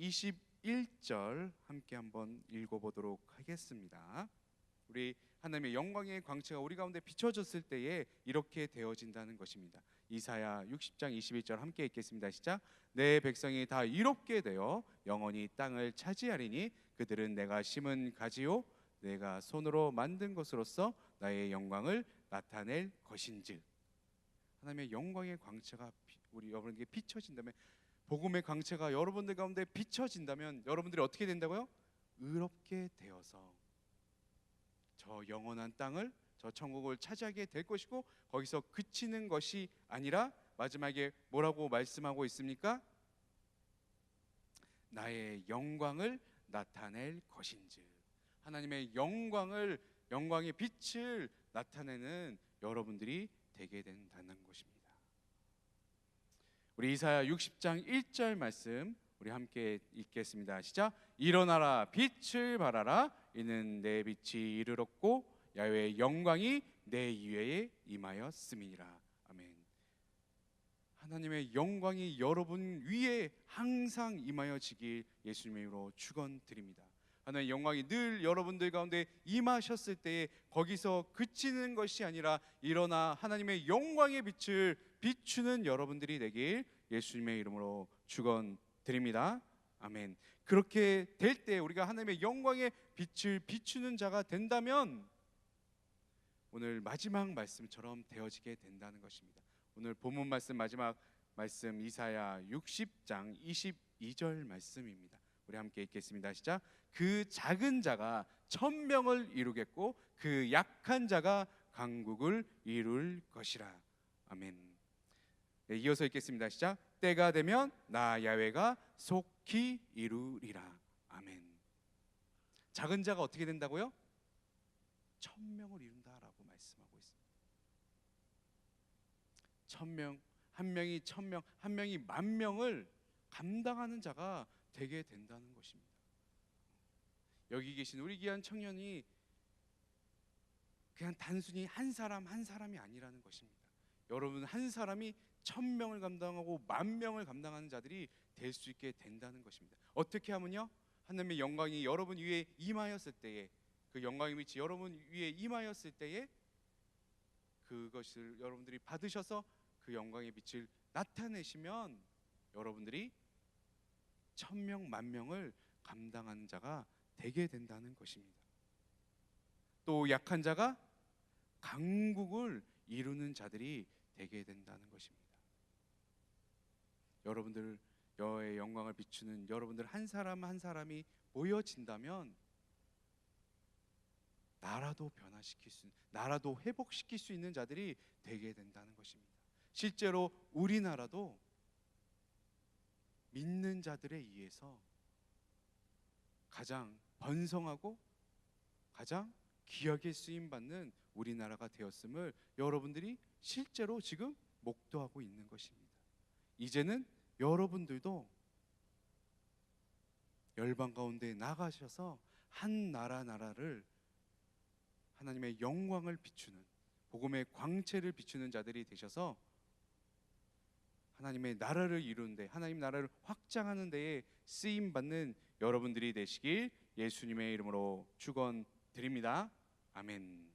21절 함께 한번 읽어보도록 하겠습니다. 우리 하나님의 영광의 광채가 우리 가운데 비춰졌을 때에 이렇게 되어진다는 것입니다. 이사야 60장 21절 함께 읽겠습니다. 시작. 내 백성이 다 이롭게 되어 영원히 땅을 차지하리니 그들은 내가 심은 가지요 내가 손으로 만든 것으로서 나의 영광을 나타낼 것인즉. 하나님의 영광의 광채가 우리 여러분에게 비춰진다면, 복음의 광채가 여러분들 가운데 비춰진다면 여러분들이 어떻게 된다고요? 의롭게 되어서 저 영원한 땅을, 저 천국을 차지하게 될 것이고, 거기서 그치는 것이 아니라 마지막에 뭐라고 말씀하고 있습니까? 나의 영광을 나타낼 것인즉. 하나님의 영광의 빛을 나타내는 여러분들이 되게 된다는 것입니다. 우리 이사야 60장 1절 말씀 우리 함께 읽겠습니다. 시작. 일어나라 빛을 발하라 이는 내 빛이 이르렀고 야훼의 영광이 내 위에 임하였음이니라. 아멘. 하나님의 영광이 여러분 위에 항상 임하여지길 예수님의 이름으로 축원드립니다. 하나님의 영광이 늘 여러분들 가운데 임하셨을 때에 거기서 그치는 것이 아니라 일어나 하나님의 영광의 빛을 비추는 여러분들이 되길 예수님의 이름으로 축원드립니다. 아멘. 그렇게 될 때 우리가 하나님의 영광의 빛을 비추는 자가 된다면 오늘 마지막 말씀처럼 되어지게 된다는 것입니다. 오늘 본문 말씀 마지막 말씀 이사야 60장 22절 말씀입니다. 우리 함께 읽겠습니다. 시작. 그 작은 자가 천명을 이루겠고 그 약한 자가 강국을 이룰 것이라. 아멘. 네, 이어서 읽겠습니다. 시작. 때가 되면 나 야훼가 속히 이루리라. 아멘. 작은 자가 어떻게 된다고요? 천명을 이룬다라고 말씀하고 있습니다. 천명, 한 명이 천명, 한 명이 만명을 감당하는 자가 되게 된다는 것입니다. 여기 계신 우리 귀한 청년이 그냥 단순히 한 사람 한 사람이 아니라는 것입니다. 여러분 한 사람이 1000명을 감당하고 10,000명을 감당하는 자들이 될 수 있게 된다는 것입니다. 어떻게 하면요? 하나님의 영광이 여러분 위에 임하였을 때에, 그 영광의 빛이 여러분 위에 임하였을 때에 그것을 여러분들이 받으셔서 그 영광의 빛을 나타내시면 여러분들이 1000명, 10,000명을 감당하는 자가 되게 된다는 것입니다. 또 약한 자가 강국을 이루는 자들이 되게 된다는 것입니다. 여러분들 여호와의 영광을 비추는 여러분들 한 사람 한 사람이 모여진다면 나라도 변화시킬 수, 나라도 회복시킬 수 있는 자들이 되게 된다는 것입니다. 실제로 우리나라도 믿는 자들에 의해서 가장 번성하고 가장 귀하게 쓰임 받는 우리나라가 되었음을 여러분들이 실제로 지금 목도하고 있는 것입니다. 이제는 여러분들도 열방 가운데 나가셔서 한 나라를 하나님의 영광을 비추는, 복음의 광채를 비추는 자들이 되셔서 하나님의 나라를 이루는 데, 하나님 나라를 확장하는 데에 쓰임 받는 여러분들이 되시길 예수님의 이름으로 축원드립니다. 아멘.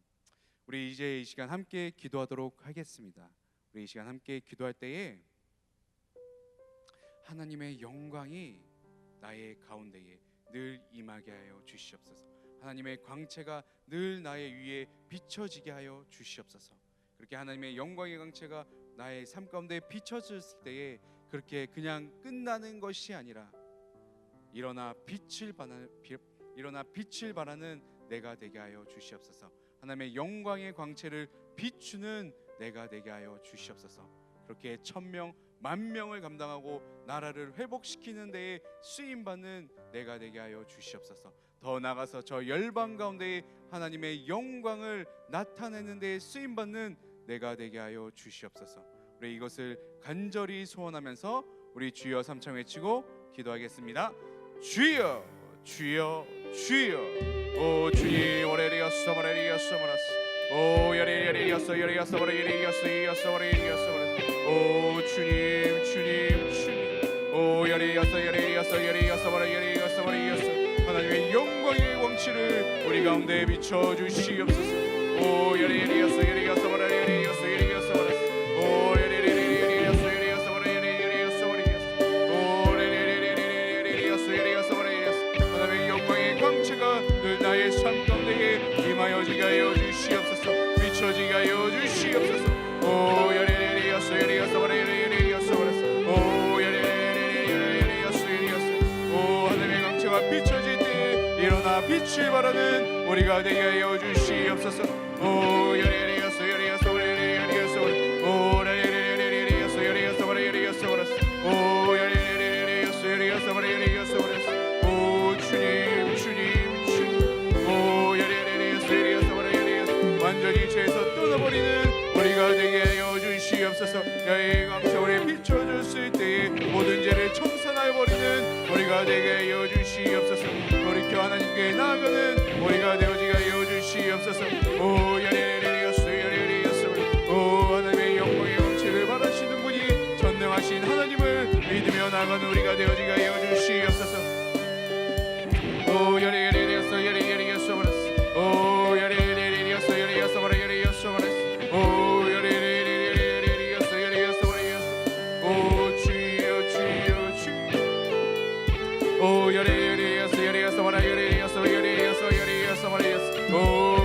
우리 이제 이 시간 함께 기도하도록 하겠습니다. 우리 이 시간 함께 기도할 때에 하나님의 영광이 나의 가운데에 늘 임하게 하여 주시옵소서. 하나님의 광채가 늘 나의 위에 비춰지게 하여 주시옵소서. 그렇게 하나님의 영광의 광채가 나의 삶 가운데 비춰졌을 때에 그렇게 그냥 끝나는 것이 아니라 일어나 빛을 발하는 내가 되게 하여 주시옵소서. 하나님의 영광의 광채를 비추는 내가 되게 하여 주시옵소서. 그렇게 1000명, 10,000명을 감당하고 나라를 회복시키는 데에 쓰임받는 내가 되게 하여 주시옵소서. 더 나아가서 저 열방 가운데 하나님의 영광을 나타내는 데에 쓰임받는 내가 되게 하여 주시옵소서. 우리 이것을 간절히 소원하면서 우리 주여 삼창 외치고 기도하겠습니다. 주여, 주여, 주여. 오 주님, 오래리였어 버레리였어 버렸어. 오 여리였어 여리였어 버레리였어 이였어 버레리였어 버렸어. 오 주님, 주님, 주님. 오 여리였어 여리였어 여리였어 버레리였어 버레리였어. 하나님의 영광의 광채를 우리 가운데 비춰 주시옵소서. 오 여리였어 여리였어 버레리였어 여리였어 버렸어. 오 여리였어 여리였어 버레리였어 버레리였어. 오 여리였어 여리였어 버레리였어. 하나님의 영광의 광채가 늘 나의 삶 가운데에 임하여지게 하여 주시옵소서. 비춰지게 하여 주시옵소서. 오 여리였어 여리였어 버레리였어 버렸어. 오 여리였어 여리였어. 오 하나님의 광채가 비춰질 때 일어나 빛을 발하는 우리가 되게 하여 주시옵소서. 오 여리였어 여리였어 버레리였어 버렸어. 오 여리였어 여리였어 버레리였어 버렸어. 오 여리였어 여리였어 버레리였어 버렸어. 오 주님, 주님, 주님. 오 여리였어 여리였어 버레리였어. 완전히 죄에서 떠나버리는 우리가 되게 하여 주시옵소서. 야의 광채에 비춰줬을 때에 모든 죄를 청산해버리는 우리가 되게 하여 주시옵소서. 돌이켜 하나님께 나아가는 우리가 되어지게 하여 주시옵소서. 오 여리였어 여리였어. 오 하나님의 영광의 광채를 바라시는 분이 전능하신 하나님을 믿으며 나아가는 우리가 되어지게 하여 주시옵소서. 오 여리였어 여리였어 버렸어. 오 여리였어 여리였어 버려 여리였어 버렸어. 오 여리였어 여리였어 버렸어. 오 주여 주여 주여. 오 여리였어 여리였어 버려 여리였어 여리였어 여리였어 버렸어. 오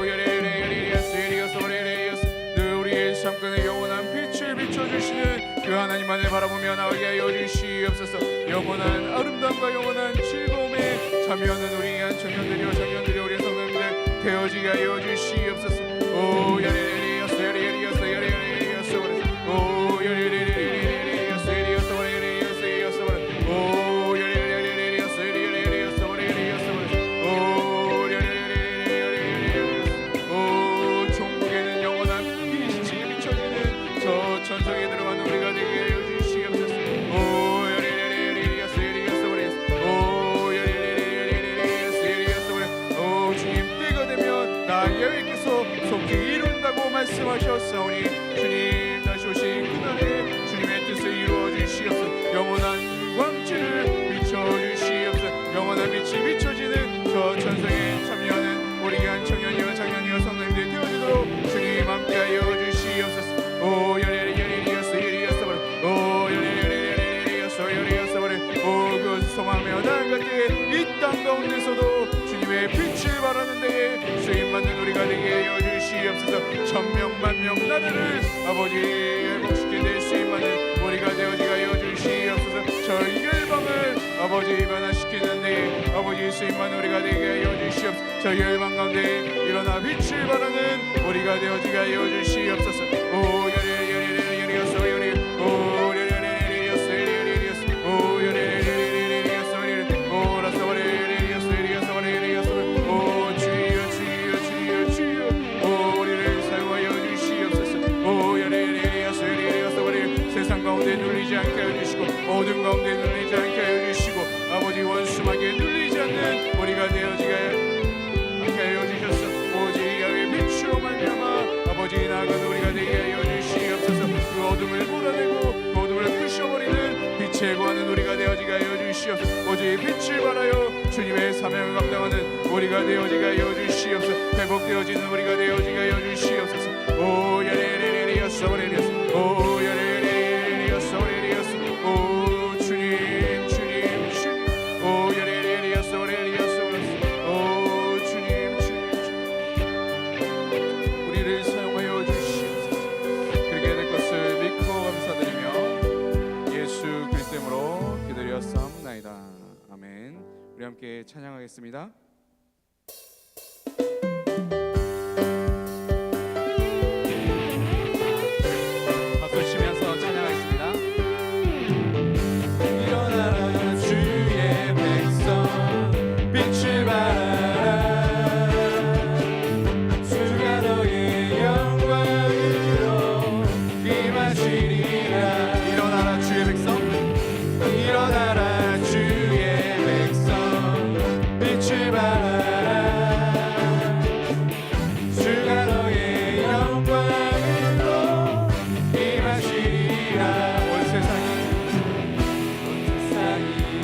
여리였어 여리였어 버려 여리였어. 늘 우리의 삶가운데 영원한 빛을 비춰주시는 그 하나님만을 바라보며 나오게 하여 주시옵소서. 영원한 아름다움과 영원한 즐거움에 참여하는 우리 한 청년들이여 청년들이 우리 성도님들 되어지게 하여 주시옵소서. 오 여리였어 여리였어 여리였어 버렸어. 오 여리였어 여리였어 버려 여리였어 여리였어 버려. 오 여리였어 여리였어 버려 여리였어 버려. 오 여리였어. 오 종국에는 영원한 빛이 비춰지는 저 천성에 들어가는 우리가 되게 하여 주시옵소서. 오 여리였어 여리였어 버렸어. 오 여리였어 여리였어 버려. 오 주님 때가 되면 나 여호와께서 속히 이룬다고 말씀하셨사오니 주님 다시 오신 그날에 주님의 뜻을 이루어 주시옵소서. 영원한 광채를 비춰주시옵소서. 영원한 빛이 비춰지는 저 천성에 참여하는 우리 교한 청년이여 장년이여 성도님들 되어주도록 주님 함께하여 주시옵소서. 오 열리였어 열리였어 버려. 오 열리였어 열리였어 버려. 오 그 소망하며 나아갈 때에 이 땅 가운데서도 주님의 빛을 바라는 데에 쓰임받는 우리가 되게 하여 주시옵소서. 천명만명 나라를 아버지 회복시키는 데 쓰임받는 우리가 되어지게 하여 주시옵소서. 저 열방을 아버지 변화시키는 데에 아버지 쓰임받는 우리가 되게 하여 주시옵소서. 저 열방 가운데 일어나 빛을 바라는 우리가 되어지게 하여 주시옵소서. 오 열리였어 열리 오 열리였어 열리였어 오 열리였어 열리 오 라서 열리였어 열리였어 열리였어 오 주여 주여 주여 주여 오 우리를 사용하여 주시옵소서. 오 열리였어 열리였어 열리 세상 가운데 눌리지 않게 하여 주시고 어둠 가운데 눌리지 않게 하여 주시고 아버지 원수막에 눌리지 않는 우리가 되어지게 하여 주셨소. 오직 야훼 빛으로 말미암아 아버지 나아가는 우리가 되게 하여 주시옵소서. 그 어둠을 몰아내고 그 어둠을 부셔버리는 빛에 구하는 우리가 되어지게 하여 주시옵소서. 오직 빛을 발하여 주님의 사명을 감당하는 우리가 되어지게 하여 주시옵소서. 회복되어지는 우리가 되어지게 하여 주시옵소서. 오 열리였어 열리였어 오 열리였어 열리였어 오 주님 주님 주님 오 열리였어 열리였어 오 주님 주님 주님 우리를 사용하여 주시옵소서. 그렇게 될 것을 믿고 감사드리며 예수 그리스도 이름으로 기도드렸사옵나이다. 아멘. 우리 함께 찬양하겠습니다. 박수 치면서 찬양하겠습니다. 일어나라 주의 백성 빛을 발하라. 주가 너의 영광으로 임하시리라. 일어나라 주의 백성 일어나라 주의 백성 빛을 발하라. 주가 너의 영광으로 임하시리라. 온 세상이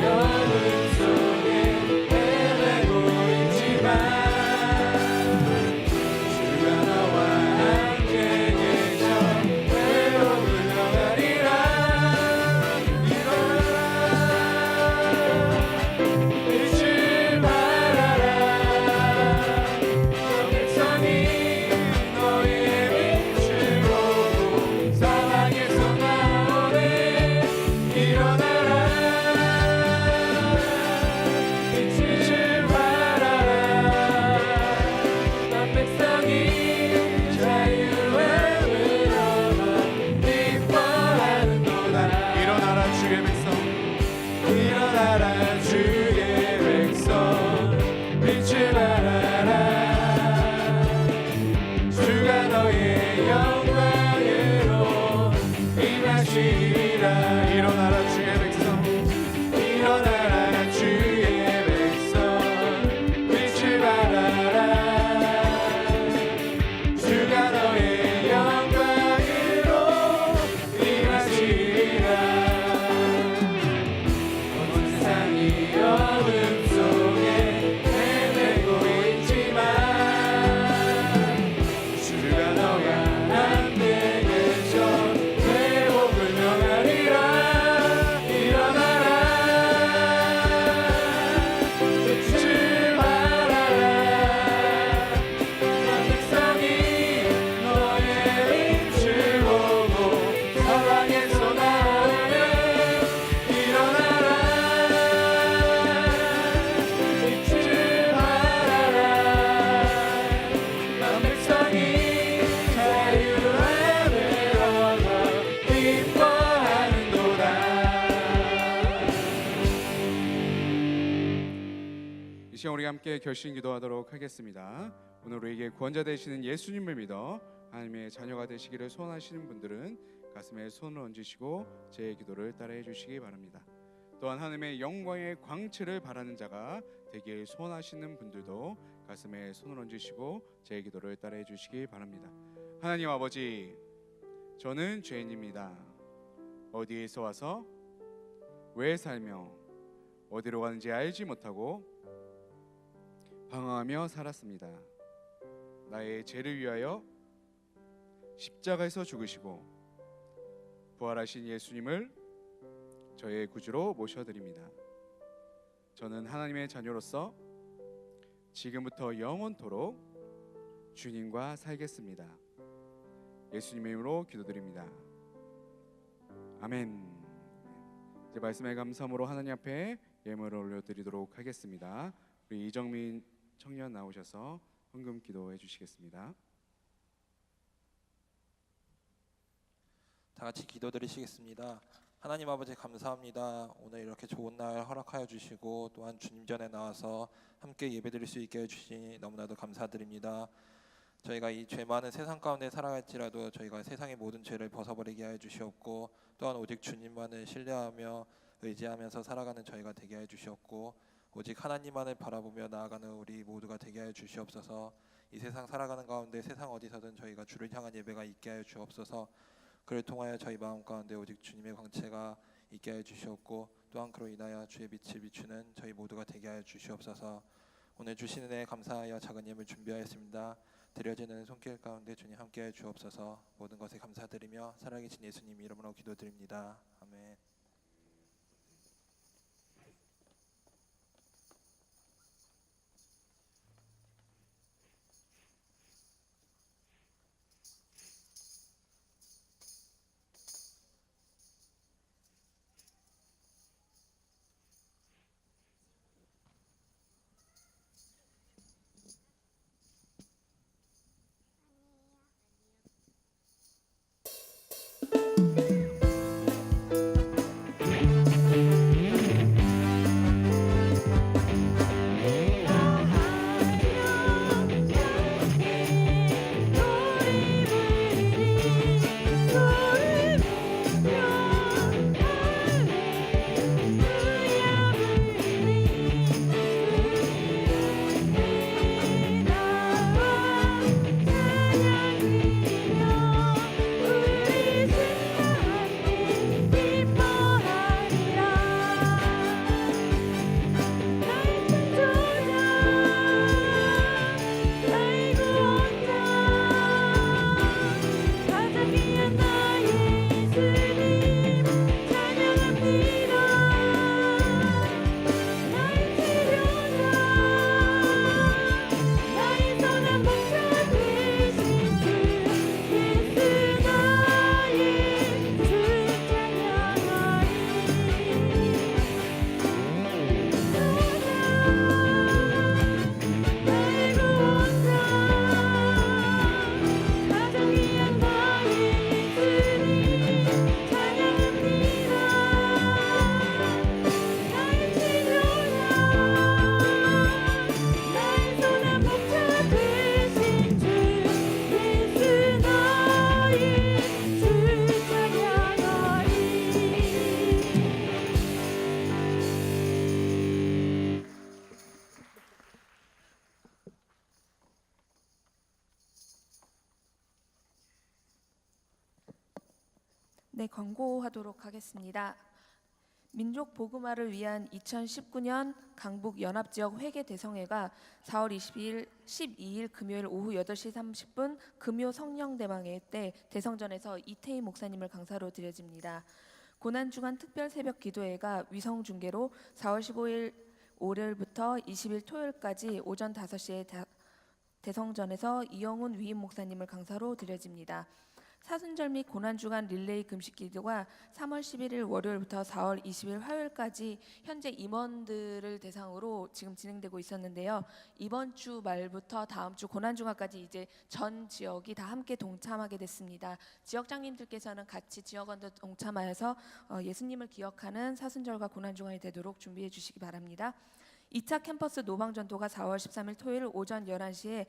어둠 속에 헤매고 있지만 주가 너와 함께 계셔 외로움을 명하리라. 일어나라 빛을 발하라. 너 백성이 너의 빛을 보고 사방에서 나오네. 일어나라 빛을 발하라. 너 백성이 자유의 은혜로 기뻐하는도다. 일어나라 주의 백성 일어나라 주의 백성 빛을 발하라. 주가 너의 영광으로 임하시리라. 일어나라 주의 백성 일어나라 주의 백성 빛을 발하라. 주가 너의 영광으로 임하시리라. 온 세상이 어둠 속에 헤매고 있지만 주가 너와 함께 계셔 회복을 명하리라. 일어나라 빛을 발하라. 너 백성이 너의 빛을 보고 사방에서 나오네. 일어나라 빛을 발하라. 너 백성이 자유의 은혜로 기뻐하는도다. 이 시간 우리 함께 결심 기도하도록 하겠습니다. 오늘 우리에게 구원자 되시는 예수님을 믿어 하나님의 자녀가 되시기를 소원하시는 분들은 가슴에 손을 얹으시고 제 기도를 따라해 주시기 바랍니다. 또한 하나님의 영광의 광채를 바라는 자가 되길 소원하시는 분들도 가슴에 손을 얹으시고 제 기도를 따라해 주시기 바랍니다. 하나님 아버지, 저는 죄인입니다. 어디에서 와서 왜 살며 어디로 가는지 알지 못하고 방황하며 살았습니다. 나의 죄를 위하여 십자가에서 죽으시고 부활하신 예수님을 저의 구주로 모셔드립니다. 저는 하나님의 자녀로서 지금부터 영원토록 주님과 살겠습니다. 예수님의 이름으로 기도드립니다. 아멘. 이제 말씀의 감사함으로 하나님 앞에 예물을 올려드리도록 하겠습니다. 우리 이정민 청년 나오셔서 헌금 기도해 주시겠습니다. 다 같이 기도드리시겠습니다. 하나님 아버지 감사합니다. 오늘 이렇게 좋은 날 허락하여 주시고 또한 주님 전에 나와서 함께 예배드릴 수 있게 해주시니 너무나도 감사드립니다. 저희가 이 죄 많은 세상 가운데 살아갈지라도 저희가 세상의 모든 죄를 벗어버리게 하여 주시옵고 또한 오직 주님만을 신뢰하며 의지하면서 살아가는 저희가 되게 하여 주시옵고 오직 하나님만을 바라보며 나아가는 우리 모두가 되게 하여 주시옵소서. 이 세상 살아가는 가운데 세상 어디서든 저희가 주를 향한 예배가 있게 하여 주옵소서. 그를 통하여 저희 마음 가운데 오직 주님의 광채가 있게 하여 주시옵고 또한 그로 인하여 주의 빛을 비추는 저희 모두가 되게 하여 주시옵소서. 오늘 주시는 은혜에 감사하여 작은 예물 준비하였습니다. 드려지는 손길 가운데 주님 함께하여 주옵소서. 모든 것에 감사드리며 살아계신 예수님 이름으로 기도드립니다. 아멘. 네, 광고하도록 하겠습니다. 민족 복음화를 위한 2019년 강북 연합지역 회계 대성회가 4월 12일 금요일 오후 8시 30분 금요 성령대망회 때 대성전에서 이태희 목사님을 강사로 드려집니다. 고난주간 특별 새벽 기도회가 위성 중계로 4월 15일 월요일부터 20일 토요일까지 오전 5시에 대성전에서 이영훈 위임 목사님을 강사로 드려집니다. 사순절 및 고난주간 릴레이 금식기도가 3월 11일 월요일부터 4월 20일 화요일까지 현재 임원들을 대상으로 지금 진행되고 있었는데요. 이번 주 말부터 다음 주 고난주간까지 이제 전 지역이 다 함께 동참하게 됐습니다. 지역장님들께서는 같이 지역원들 동참하여서 예수님을 기억하는 사순절과 고난주간이 되도록 준비해 주시기 바랍니다. 2차 캠퍼스 노방전도가 4월 13일 토요일 오전 11시에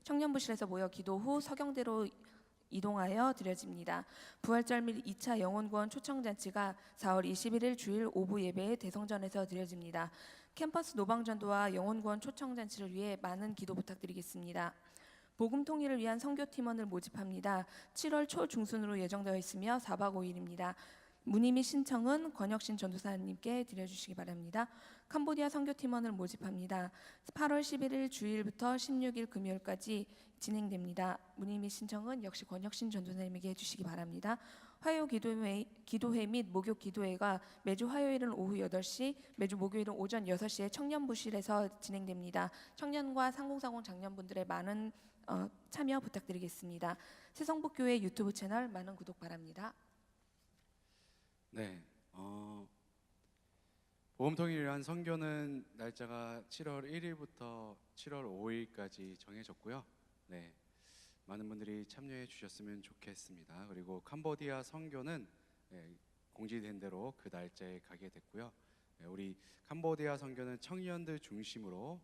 청년부실에서 모여 기도 후 서경대로 이동하여 드려집니다. 부활절 및 2차 영혼구원 초청잔치가 4월 21일 주일 오후 예배에 대성전에서 드려집니다. 캠퍼스 노방전도와 영혼구원 초청잔치를 위해 많은 기도 부탁드리겠습니다. 복음 통일을 위한 선교팀원을 모집합니다. 7월 초중순으로 예정되어 있으며 4박 5일입니다. 문의 및 신청은 권혁신 전도사님께 드려주시기 바랍니다. 캄보디아 선교팀원을 모집합니다. 8월 11일 주일부터 16일 금요일까지 진행됩니다. 문의 및 신청은 역시 권혁신 전도사님에게 해주시기 바랍니다. 화요 기도회 및 목요 기도회가 매주 화요일은 오후 8시, 매주 목요일은 오전 6시에 청년부실에서 진행됩니다. 청년과 상공사공 장년분들의 많은 참여 부탁드리겠습니다. 새성북교회 유튜브 채널 많은 구독 바랍니다. 네, 복음 통일을 위한 선교는 날짜가 7월 1일부터 7월 5일까지 정해졌고요. 네, 많은 분들이 참여해 주셨으면 좋겠습니다. 그리고 캄보디아 선교는 공지된 대로 그 날짜에 가게 됐고요. 우리 캄보디아 선교는 청년들 중심으로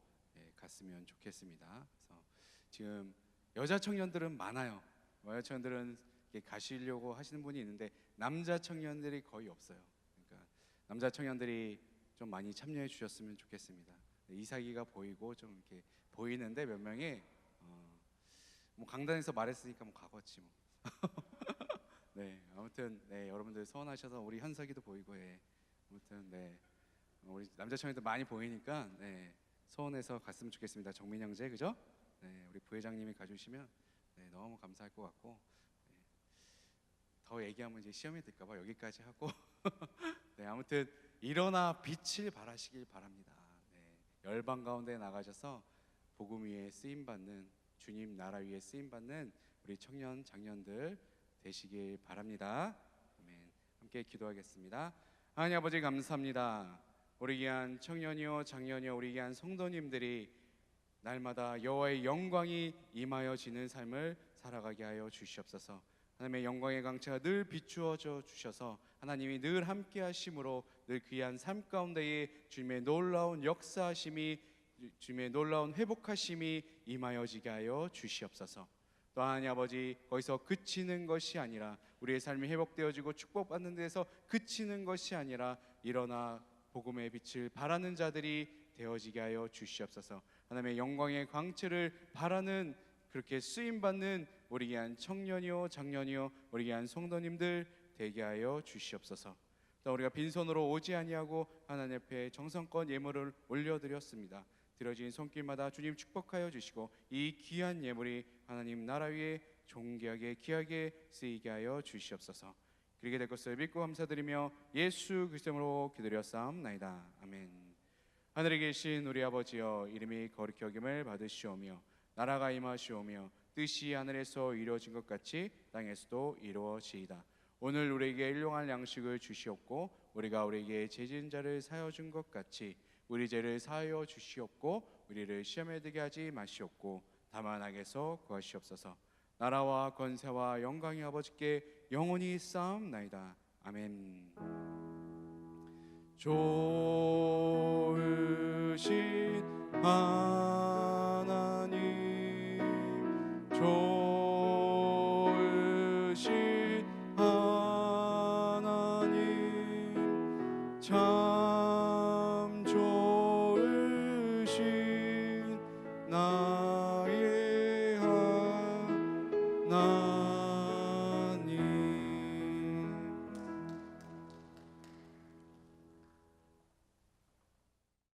갔으면 좋겠습니다. 그래서 지금 여자 청년들은 많아요. 여자 청년들은 가시려고 하시는 분이 있는데 남자 청년들이 거의 없어요. 그러니까 남자 청년들이 좀 많이 참여해 주셨으면 좋겠습니다. 이사기가 보이고 좀 이렇게 보이는데 몇 명이 뭐 강단에서 말했으니까 뭐 과거지 뭐. 네, 아무튼 네, 여러분들 소원하셔서 우리 현석이도 보이고 아무튼 네, 우리 남자 청년들 많이 보이니까 네, 소원해서 갔으면 좋겠습니다. 정민 형제 그죠? 네, 우리 부회장님이 가주시면 네, 너무 감사할 것 같고 네, 더 얘기하면 이제 시험이 들까봐 여기까지 하고 네, 아무튼 일어나 빛을 발하시길 바랍니다. 네, 열방 가운데 나가셔서 복음 위에 쓰임 받는 주님 나라 위에 쓰임 받는 우리 청년 장년들 되시길 바랍니다. 아멘. 함께 기도하겠습니다. 하나님 아버지 감사합니다. 우리 귀한 청년이요 장년이요 우리 귀한 성도님들이 날마다 여호와의 영광이 임하여지는 삶을 살아가게 하여 주시옵소서. 하나님의 영광의 강체가 늘 비추어져 주셔서 하나님이 늘 함께 하심으로 늘 귀한 삶 가운데에 주님의 놀라운 역사하심이 주님의 놀라운 회복하심이 임하여지게 하여 주시옵소서. 또 하나님 아버지 거기서 그치는 것이 아니라 우리의 삶이 회복되어지고 축복받는 데서 그치는 것이 아니라 일어나 복음의 빛을 발하는 자들이 되어지게 하여 주시옵소서. 하나님의 영광의 광채를 발하는 그렇게 쓰임받는 우리 귀한 청년이요 장년이요 우리 귀한 성도님들 되게 하여 주시옵소서. 또 우리가 빈손으로 오지 아니하고 하나님 앞에 정성껏 예물을 올려드렸습니다. 드려진 손길마다 주님 축복하여 주시고 이 귀한 예물이 하나님 나라 위에 존귀하게 귀하게 쓰이게 하여 주시옵소서. 그렇게 될 것을 믿고 감사드리며 예수 그리스도로 기도드렸사옵나이다. 아멘. 하늘에 계신 우리 아버지여 이름이 거룩히 여김을 받으시오며 나라가 임하시오며 뜻이 하늘에서 이루어진 것 같이 땅에서도 이루어지이다. 오늘 우리에게 일용할 양식을 주시옵고 우리가 우리에게 죄진 자를 사하여 준 것 같이 우리 죄를 사하여 주시옵고 우리를 시험에 들게 하지 마시옵고 다만 악에서 구하시옵소서. 나라와 권세와 영광이 아버지께 영원히 쌓옵나이다. 아멘. 좋으신